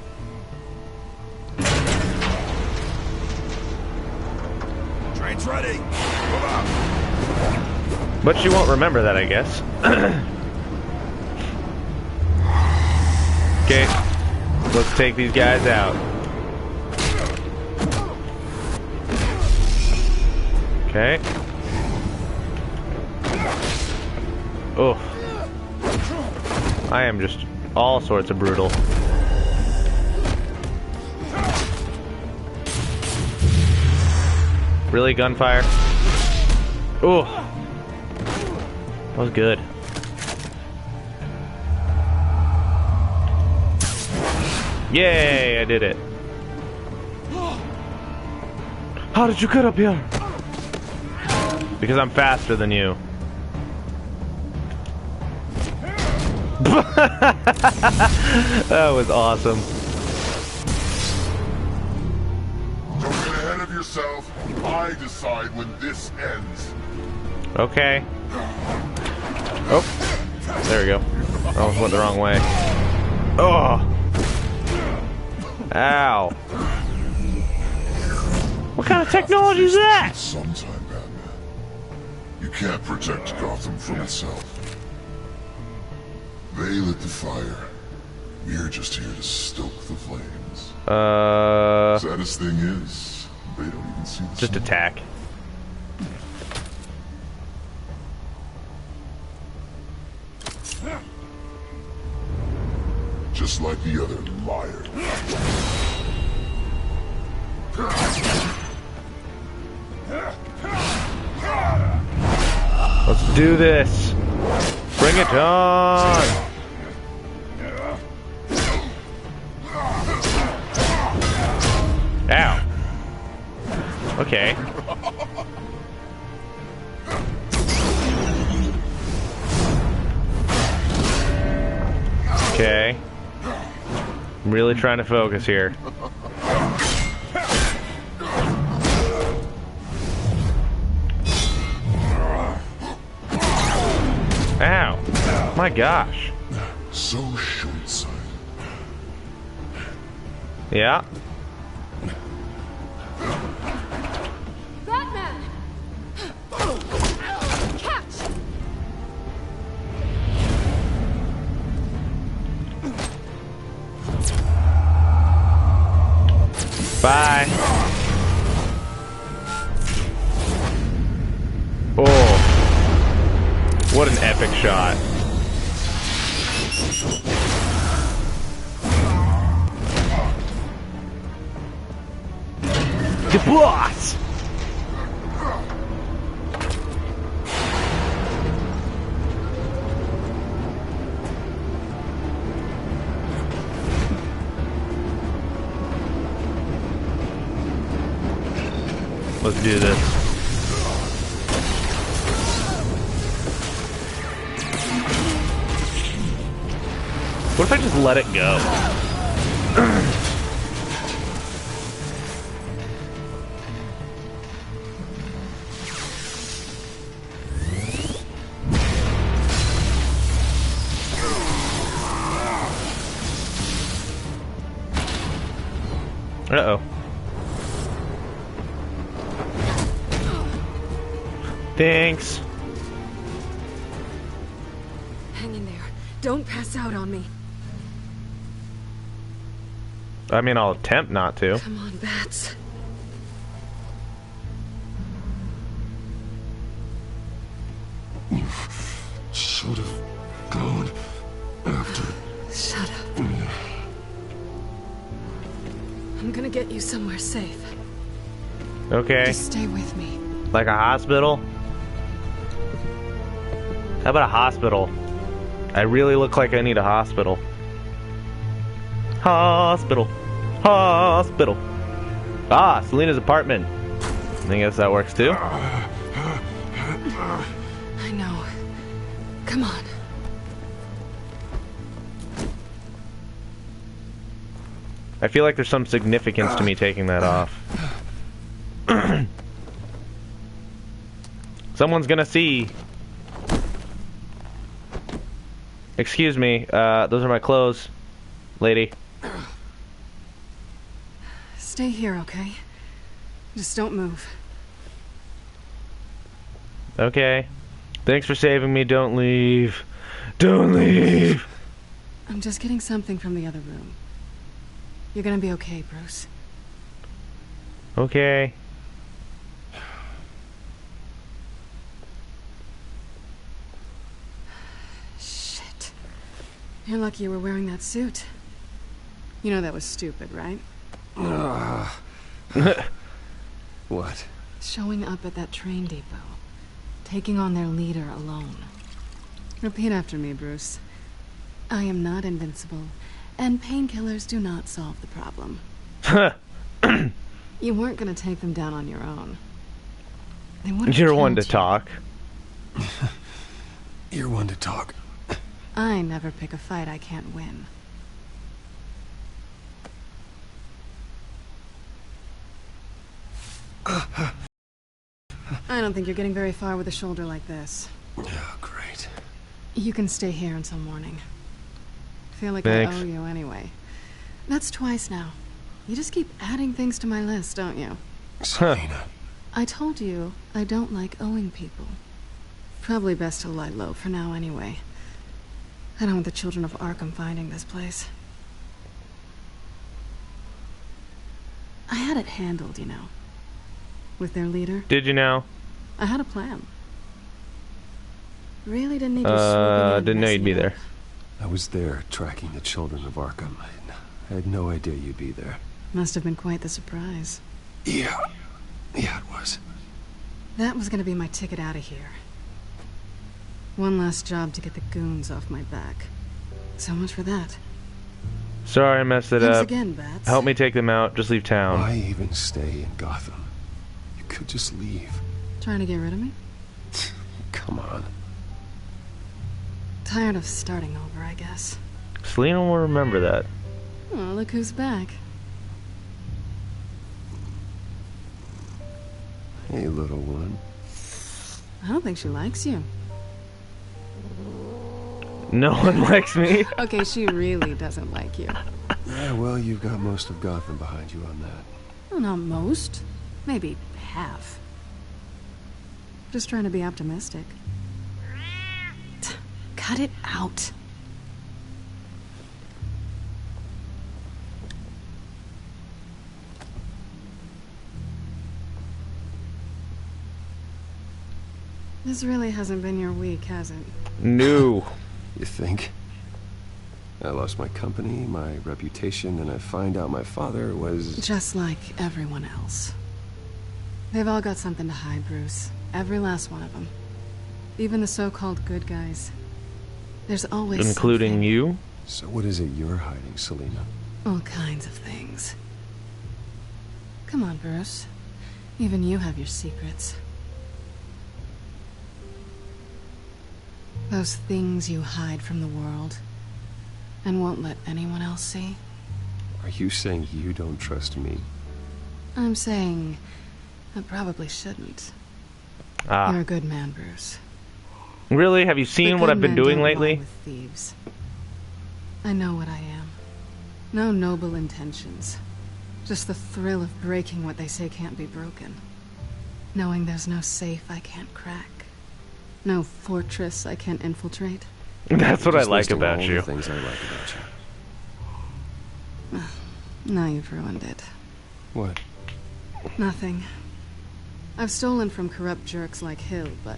Train's ready. Move out. But she won't remember that, I guess. Okay. Let's take these guys out. Okay. Oh. I am just all sorts of brutal. Really, gunfire? Oh. That was good. Yay, I did it. How did you get up here? Because I'm faster than you. That was awesome. Don't get ahead of yourself. I decide when this ends. Okay. Oh. There we go. Oh, went the wrong way. Oh. Ow. What kind of technology is that? Sometime, Batman. You can't protect Gotham from itself. They lit the fire. We're just here to stoke the flames. Saddest thing is, they don't even see the just smoke. attack. Just like the other liar. Let's do this. Bring it on. Ow. Okay. Okay. I'm really trying to focus here. Ow! My gosh. So short-sighted. Yeah. Batman! Catch! Bye. Oh. What an epic shot. The boss! Let's do this. What if I just let it go? Uh-oh. Thanks. Hang in there. Don't pass out on me. I mean, I'll attempt not to. Come on, Bats. You should have gone after. Shut up. I'm gonna get you somewhere safe. Okay. Just stay with me. Like a hospital? How about a hospital? I really look like I need a hospital. Hospital. Hospital. Ah, Selena's apartment. I guess that works too. I know. Come on. I feel like there's some significance to me taking that off. Someone's gonna see. Excuse me, those are my clothes, lady. Stay here, okay? Just don't move. Okay. Thanks for saving me. Don't leave. Don't leave. I'm just getting something from the other room. You're gonna be okay, Bruce. Okay. Shit. You're lucky you were wearing that suit. You know that was stupid, right? What? Showing up at that train depot. Taking on their leader alone. Repeat after me, Bruce. I am not invincible, and painkillers do not solve the problem. You weren't gonna take them down on your own. They would've You're one to killed you. talk. You're one to talk. I never pick a fight I can't win. I don't think you're getting very far with a shoulder like this. Oh, great. You can stay here until morning. Feel like Thanks. I owe you anyway. That's twice now. You just keep adding things to my list, don't you? Selena. I told you I don't like owing people. Probably best to lie low for now anyway. I don't want the children of Arkham finding this place. I had it handled, you know. With their leader. Did you now? I had a plan. Really didn't need you swooping in didn't know you'd messing be it there. up. I was there tracking the children of Arkham. I had no idea you'd be there. Must have been quite the surprise. Yeah. Yeah, it was. That was gonna be my ticket out of here. One last job to get the goons off my back. So much for that. Sorry I messed it Thanks up. again, Bats. Help me take them out. Just leave town. Why even stay in Gotham? You could just leave. Trying to get rid of me? Come on. Tired of starting over, I guess. Selena will remember that. Oh, look who's back. Hey, little one. I don't think she likes you. No one likes me. Okay, she really doesn't like you. Yeah, well, you've got most of Gotham behind you on that. Well, not most. Maybe half. Just trying to be optimistic. Cut it out. This really hasn't been your week, has it? No. You think? I lost my company, my reputation, and I find out my father was... Just like everyone else. They've all got something to hide, Bruce. Every last one of them. Even the so-called good guys. There's always including something. You? So what is it you're hiding, Selina? All kinds of things. Come on, Bruce. Even you have your secrets. Those things you hide from the world and won't let anyone else see. Are you saying you don't trust me? I'm saying I probably shouldn't. Ah. You're a good man, Bruce. Really? Have you seen what I've been doing lately? With thieves. I know what I am. No noble intentions. Just the thrill of breaking what they say can't be broken. Knowing there's no safe I can't crack. No fortress I can't infiltrate. That's what I like about you. The things I like about you. Now you've ruined it. What? Nothing. I've stolen from corrupt jerks like Hill, but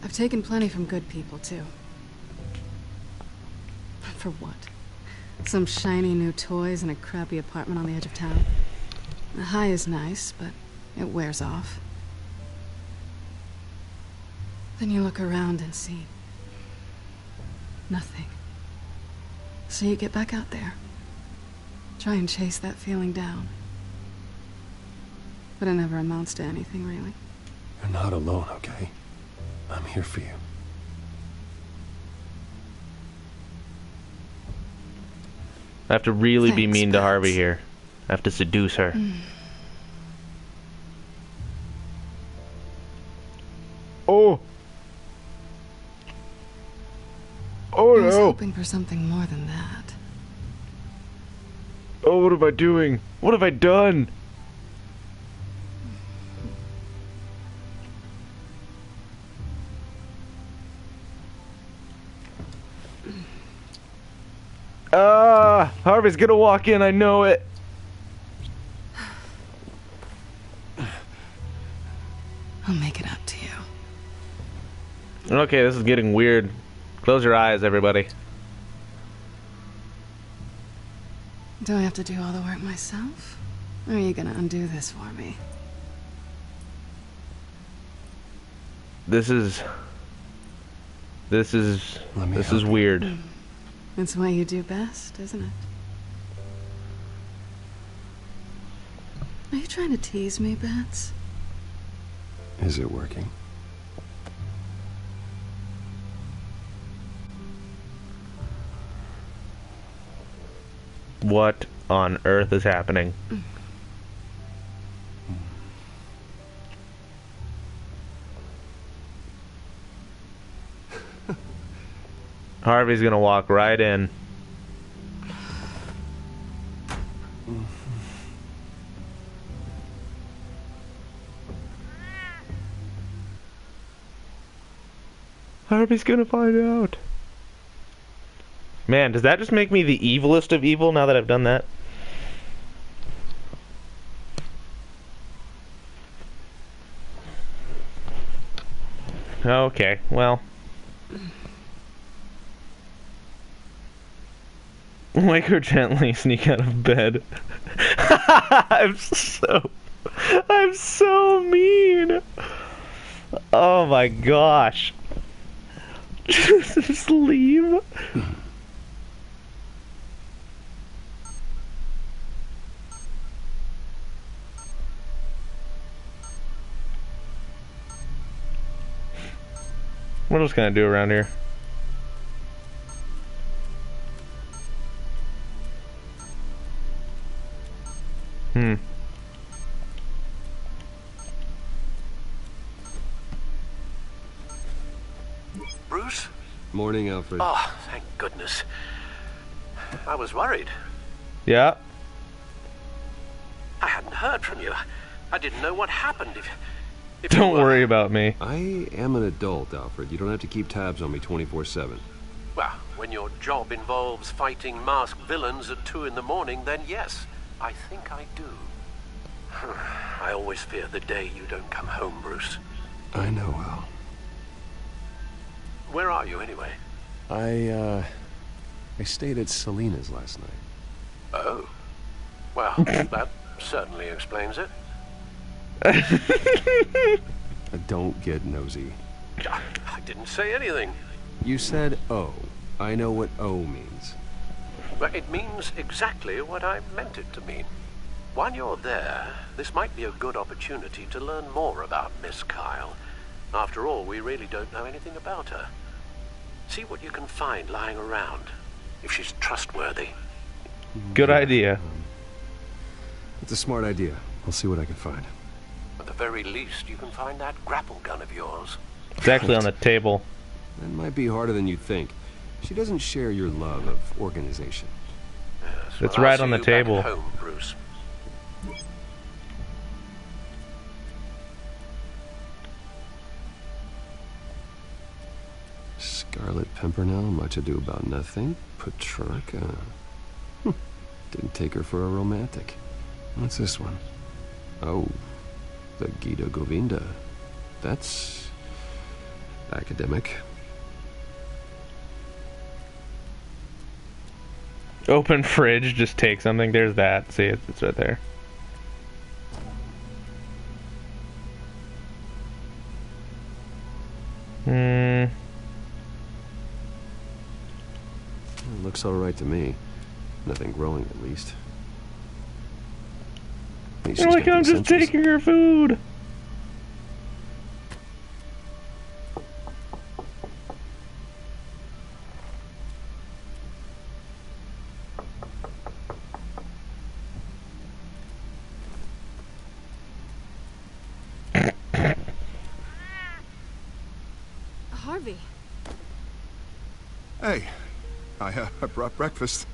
I've taken plenty from good people, too. For what? Some shiny new toys and a crappy apartment on the edge of town? The high is nice, but it wears off. Then you look around and see nothing. So you get back out there. Try and chase that feeling down. But it never amounts to anything, really. You're not alone, okay? I'm here for you. I have to really be mean to Harvey here. I have to seduce her. Oh! Oh no! I was hoping for something more than that. Oh, what am I doing? What have I done? Harvey's gonna walk in, I know it. I'll make it up to you. Okay, this is getting weird. Close your eyes, everybody. Do I have to do all the work myself? Or are you gonna undo this for me? This is weird. It's what you do best, isn't it? Are you trying to tease me, Bats? Is it working? What on earth is happening? Harvey's gonna walk right in. Harvey's gonna find out. Man, does that just make me the evilest of evil now that I've done that? Okay, well. Wake her gently, sneak out of bed. I'm so mean. Oh my gosh. Just leave. What else can I do around here? Bruce? Morning, Alfred. Oh, thank goodness. I was worried. Yeah. I hadn't heard from you. I didn't know what happened. If Don't worry about me. I am an adult, Alfred. You don't have to keep tabs on me 24/7. Well, when your job involves fighting masked villains at 2 in the morning, then yes, I think I do. I always fear the day you don't come home, Bruce. I know, Al. Where are you, anyway? I stayed at Selena's last night. Oh. Well, that certainly explains it. Don't get nosy. I didn't say anything. You said O. I know what O means. Well, it means exactly what I meant it to mean. While you're there, this might be a good opportunity to learn more about Miss Kyle. After all, we really don't know anything about her. See what you can find lying around, if she's trustworthy. Good idea. It's a smart idea. I'll see what I can find. At the very least, you can find that grapple gun of yours. It's actually on the table. That might be harder than you'd think. She doesn't share your love of organization. Yes, it's well, right I'll see on the you table. Back at home, Bruce. Scarlet Pimpernel, much ado about nothing. Petrarca. Didn't take her for a romantic. What's this one? Oh, the Gita Govinda. That's academic. Open fridge, just take something. There's that. See, it's right there. Looks alright to me. Nothing growing, at least. You're like, I'm just taking her food. Harvey. Hey, I brought breakfast.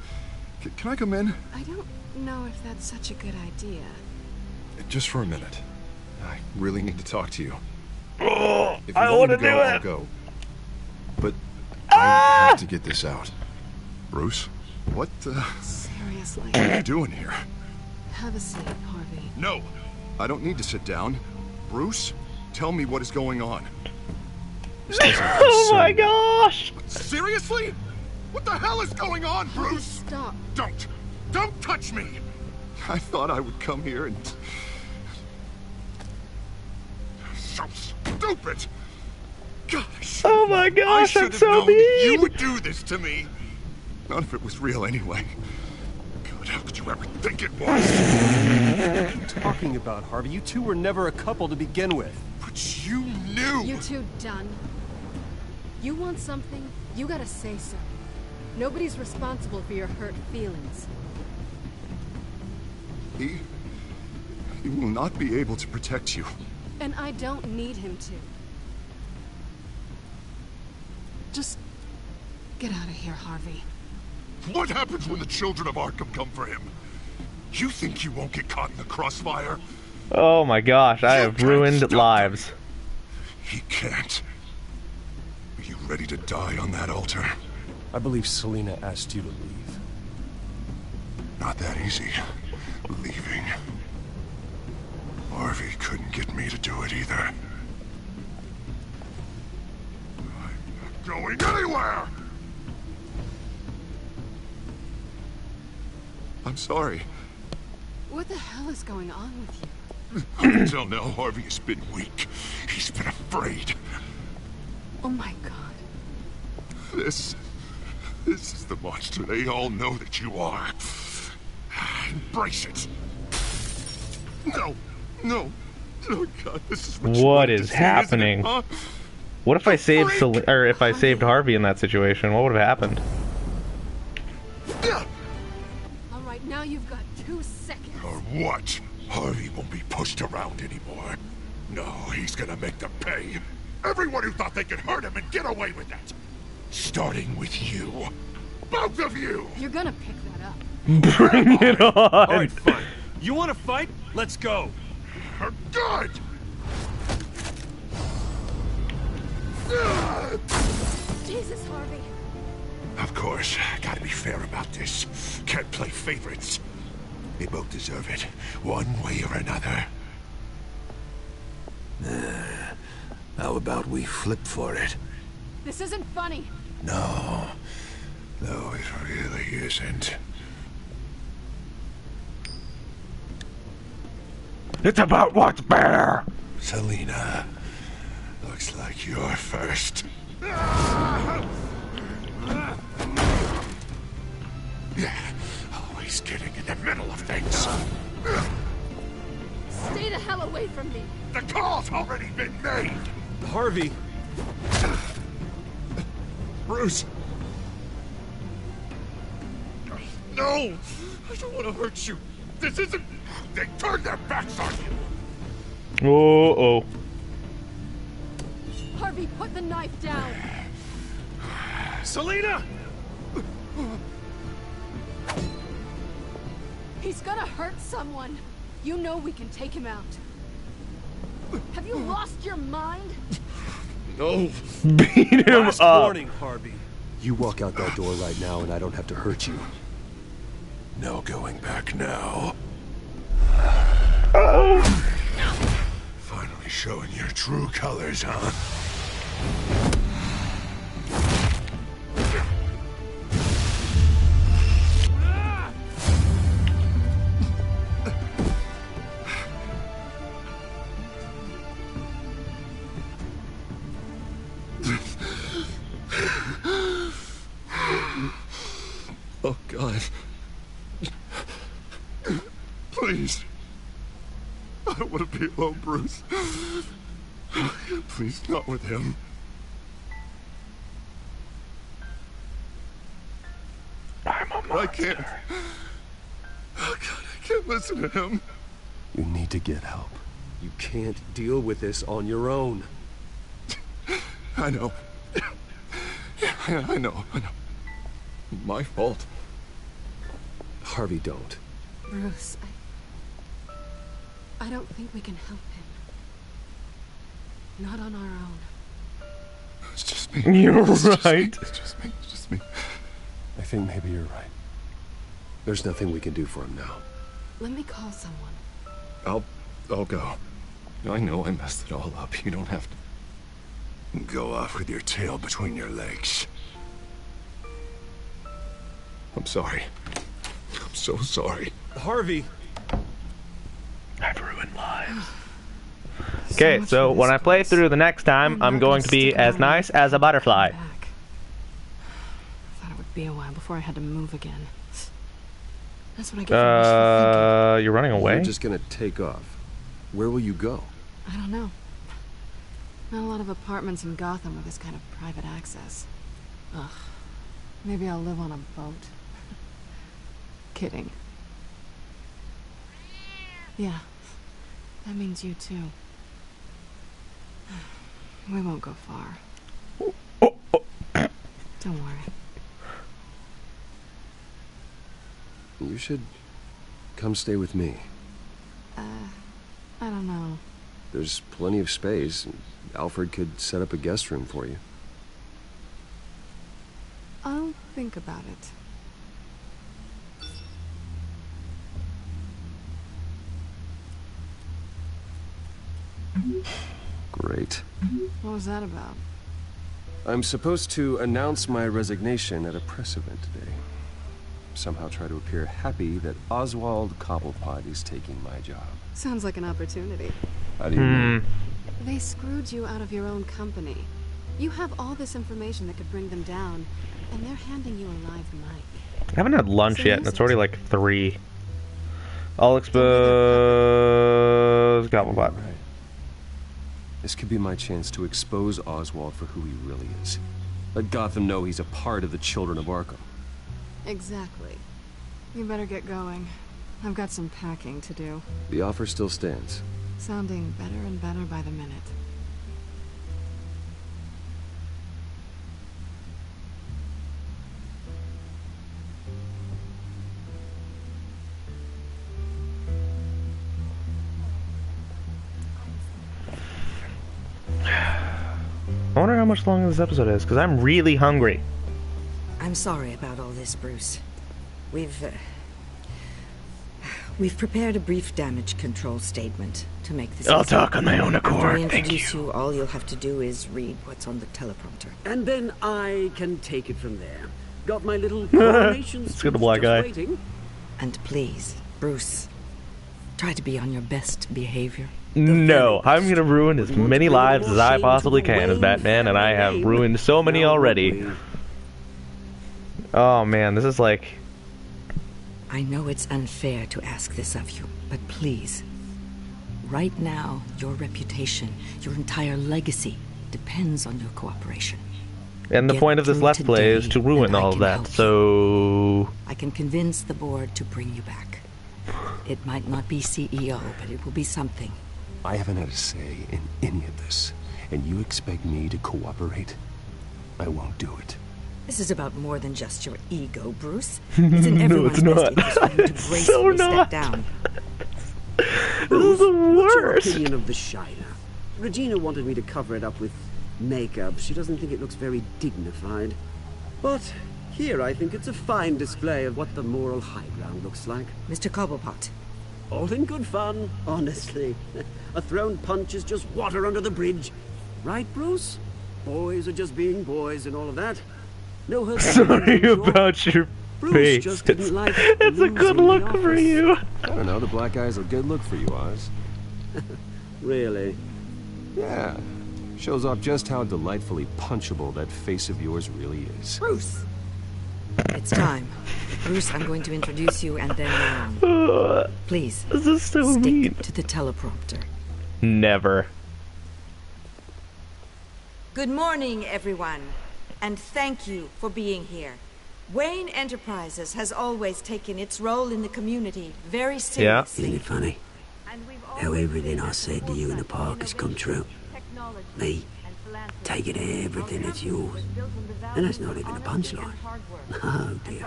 Can I come in? I don't know if that's such a good idea. Just for a minute. I really need to talk to you. Oh, If you I want want me to do I'll it. go. But I have to get this out. Bruce? What Seriously. what are you doing here? Have a seat, Harvey. No, I don't need to sit down. Bruce, tell me what is going on. This doesn't Oh my concern me. gosh! Seriously? What the hell is going on, Bruce? Stop. Don't touch me! I thought I would come here and... So stupid! Gosh! Oh my gosh, I I'm should have so known that you mean! would do this to me! None of it was real anyway. God, how could you ever think it was? What are you talking about, Harvey? You two were never a couple to begin with. But you knew! You two done? You want something, you gotta say so. Nobody's responsible for your hurt feelings. He will not be able to protect you. And I don't need him to. Just get out of here, Harvey. What happens when the children of Arkham come for him? You think you won't get caught in the crossfire? Oh my gosh, I have ruined lives. He can't. Are you ready to die on that altar? I believe Selena asked you to leave. Not that easy. Leaving. Harvey couldn't get me to do it either. I'm not going anywhere! I'm sorry. What the hell is going on with you? Up until now, Harvey has been weak. He's been afraid. Oh my god. This is the monster they all know that you are. Embrace it. No. Oh God, this is What is happening? Huh? What if I saved if I saved Harvey in that situation? What would have happened? All right, now you've got 2 seconds. Or what? Harvey won't be pushed around anymore. No, he's gonna make them pay. Everyone who thought they could hurt him and get away with it. Starting with you. Both of you! You're gonna pick that up. Bring it on! Alright, fine. You wanna fight? Let's go. Good! Jesus, Harvey. Of course, gotta be fair about this. Can't play favorites. They both deserve it, one way or another. How about we flip for it? This isn't funny. No, it really isn't. It's about what's better! Selina, looks like you're first. Always getting in the middle of things. Stay the hell away from me. The call's already been made. Harvey. Bruce. No! I don't want to hurt you. This isn't... They turned their backs on you. Oh. Harvey, put the knife down. Selina! He's gonna hurt someone. You know we can take him out. Have you lost your mind? No. Beat him Last up. warning, Harvey. You walk out that door right now and I don't have to hurt you. No going back now. Oh. Finally showing your true colors, huh? Oh, God. Please. I don't want to be alone, Bruce. Please, not with him. I'm a monster. I can't. Oh, God, I can't listen to him. You need to get help. You can't deal with this on your own. I know. Yeah, I know. My fault. Harvey, don't. Bruce, I don't think we can help him. Not on our own. It's just me. You're right. It's just me. I think maybe you're right. There's nothing we can do for him now. Let me call someone. I'll go. I know I messed it all up. You don't have to go off with your tail between your legs. I'm sorry. I'm so sorry. Harvey. I've ruined lives. Okay, so when I play through the next time, I'm going to be as nice as a butterfly. Thought it would be a while before I had to move again. That's what I get for wishful thinking. You're running away? You're just gonna take off. Where will you go? I don't know. Not a lot of apartments in Gotham with this kind of private access. Ugh. Maybe I'll live on a boat. Kidding. Yeah. That means you too. We won't go far. Don't worry. You should come stay with me. I don't know. There's plenty of space. Alfred could set up a guest room for you. I'll think about it. Great. What was that about? I'm supposed to announce my resignation at a press event today. Somehow try to appear happy that Oswald Cobblepot is taking my job. Sounds like an opportunity. How do you mean? They screwed you out of your own company. You have all this information that could bring them down, and they're handing you a live mic. I haven't had lunch yet, and it's already like 3. I'll expose Cobblepot. Right. This could be my chance to expose Oswald for who he really is. Let Gotham know he's a part of the Children of Arkham. Exactly. You better get going. I've got some packing to do. The offer still stands. Sounding better and better by the minute. I wonder how much longer this episode is, because I'm really hungry. I'm sorry about all this, Bruce. We've prepared a brief damage control statement to make this. I'll talk on my own accord. After I introduce you, all you'll have to do is read what's on the teleprompter. And then I can take it from there. Got my little coronation Let's get the black guy. waiting. And please, Bruce, try to be on your best behavior. No, I'm gonna ruin as many lives as I possibly can as Batman, and I have ruined so many already. Oh man, this is like... I know it's unfair to ask this of you, but please. Right now, your reputation, your entire legacy, depends on your cooperation. And the point of this Let's Play is to ruin all of that, so... I can convince the board to bring you back. It might not be CEO, but it will be something. I haven't had a say in any of this, and you expect me to cooperate? I won't do it. This is about more than just your ego, Bruce. It's in everyone's no, best interest for you to gracefully step down. This is the What's your worst. opinion of the Shiner? Regina wanted me to cover it up with makeup. She doesn't think it looks very dignified. But here I think it's a fine display of what the moral high ground looks like. Mr. Cobblepot. All in good fun, honestly. A thrown punch is just water under the bridge. Right, Bruce? Boys are just being boys and all of that. No hurt. Sorry about your Bruce face. just didn't like It's a good look for you. I don't know, the black eye's a good look for you, Oz. Really? Yeah. Shows off just how delightfully punchable that face of yours really is. Bruce! It's time. Bruce, I'm going to introduce you and then you're on. Please, This is so stick mean. to the teleprompter. Never. Good morning, everyone, and thank you for being here. Wayne Enterprises has always taken its role in the community very seriously. Isn't it funny? How everything I said to you in the park has come true. Me, taking everything that's yours. And that's not even a punchline. Oh dear,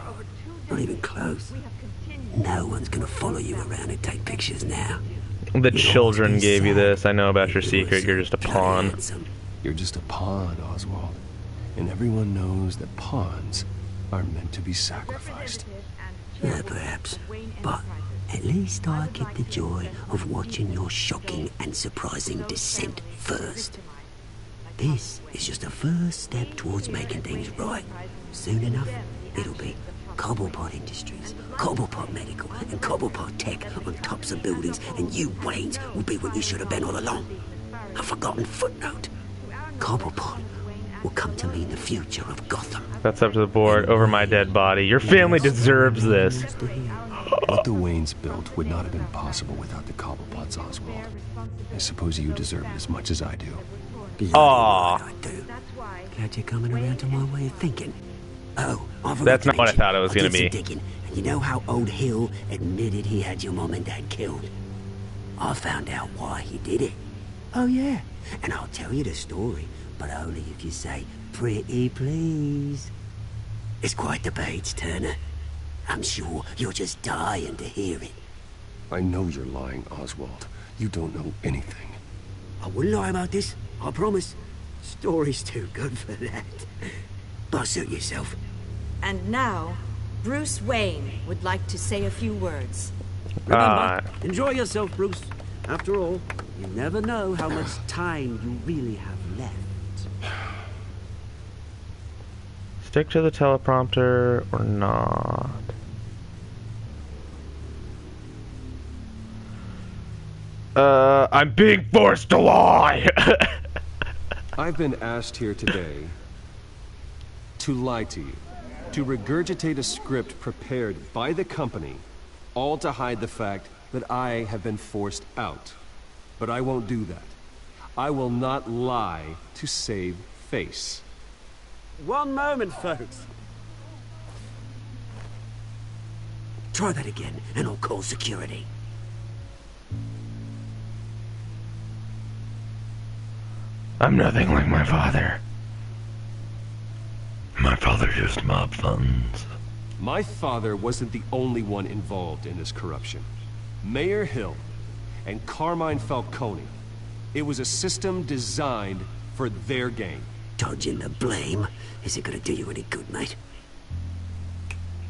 not even close. No one's gonna follow you around and take pictures now. The children gave you this. I know about your secret. You're just a pawn. You're just a pawn, Oswald. And everyone knows that pawns are meant to be sacrificed. Yeah, perhaps. But at least I get the joy of watching your shocking and surprising descent first. This is just a first step towards making things right. Soon enough, it'll be Cobblepot Industries, Cobblepot Medical, and Cobblepot Tech on tops of buildings, and you, Waynes, will be what you should have been all along. A forgotten footnote. Cobblepot will come to mean the future of Gotham. That's up to the board. Over my dead body. Your family deserves this. What the Waynes built would not have been possible without the Cobblepots, Oswald. I suppose you deserve it as much as I do. Aww. I do. Glad you're coming around to my way of thinking. Oh, I forgot That's to not what I mention, thought it was going to did be. some digging, and you know how old Hill admitted he had your mom and dad killed? I found out why he did it. Oh yeah, and I'll tell you the story, but only if you say pretty please. It's quite the page turner. I'm sure you're just dying to hear it. I know you're lying, Oswald. You don't know anything. I wouldn't lie about this, I promise. Story's too good for that. But suit yourself. And now, Bruce Wayne would like to say a few words. Remember, enjoy yourself, Bruce. After all, you never know how much time you really have left. Stick to the teleprompter or not. I'm being forced to lie! I've been asked here today to lie to you, to regurgitate a script prepared by the company, all to hide the fact that I have been forced out. But I won't do that. I will not lie to save face. One moment, folks. Try that again, and I'll call security. I'm nothing like my father. My father just mobbed funds. My father wasn't the only one involved in this corruption. Mayor Hill and Carmine Falcone. It was a system designed for their gain. Dodging the blame isn't gonna do you any good, mate.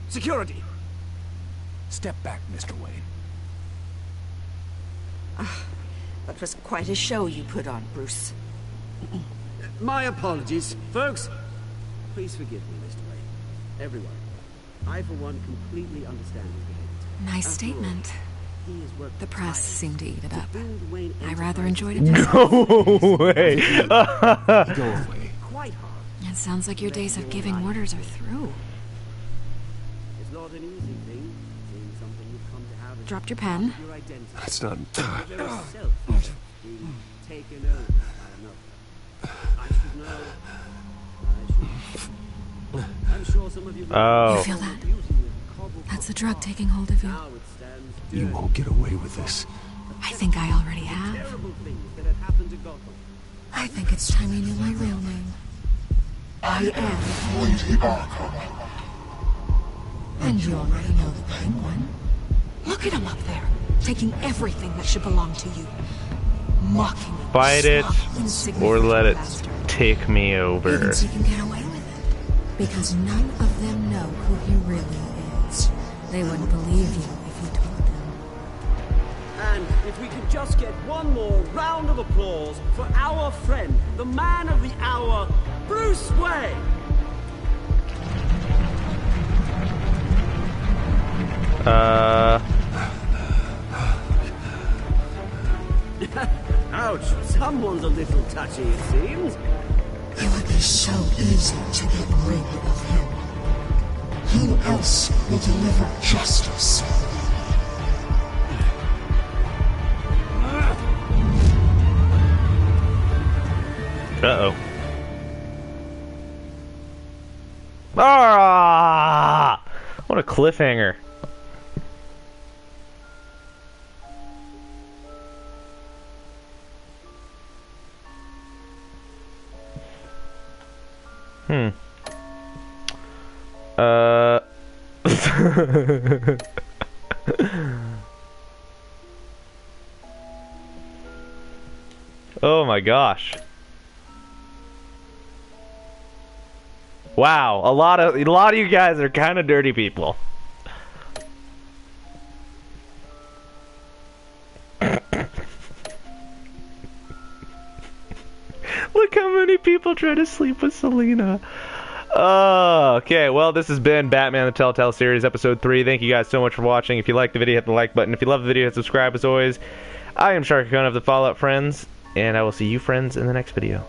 Security! Step back, Mr. Wayne. That was quite a show you put on, Bruce. My apologies, folks. Please forgive me, Mr. Wayne. Everyone. I, for one, completely understand his behavior. Nice statement. The press seemed to eat it up. I rather enjoyed it. Go away. Go away. Quite hard. It sounds like your days of giving orders are through. It's not an easy thing, seeing something you've come to have. Dropped your pen. Your identity. That's not... Your very self being taken over by another. I should know. I'm sure some of you... Oh. You feel that? That's the drug taking hold of you. You won't get away with this. I think I already have. I think it's time you knew my real name. I am Lady Arkham. And you already know the Penguin. Look at him up there, taking everything that should belong to you. Mocking you. Fight it, or let it bastard. take me He over. thinks he can get away with it. Because none of them know who he really is. They wouldn't believe you if you told them. And if we could just get one more round of applause for our friend, the man of the hour, Bruce Wayne! Ouch, someone's a little touchy, it seems. It would be so easy to get rid of him. Who else will deliver justice? Uh-oh. Ah! What a cliffhanger. Oh my gosh. Wow, a lot of you guys are kind of dirty people. Look how many people try to sleep with Selena. Okay, well, this has been Batman the Telltale series, episode 3. Thank you guys so much for watching. If you liked the video, hit the like button. If you love the video, hit subscribe as always. I am Sharkacon of the Fallout Friends, and I will see you friends in the next video.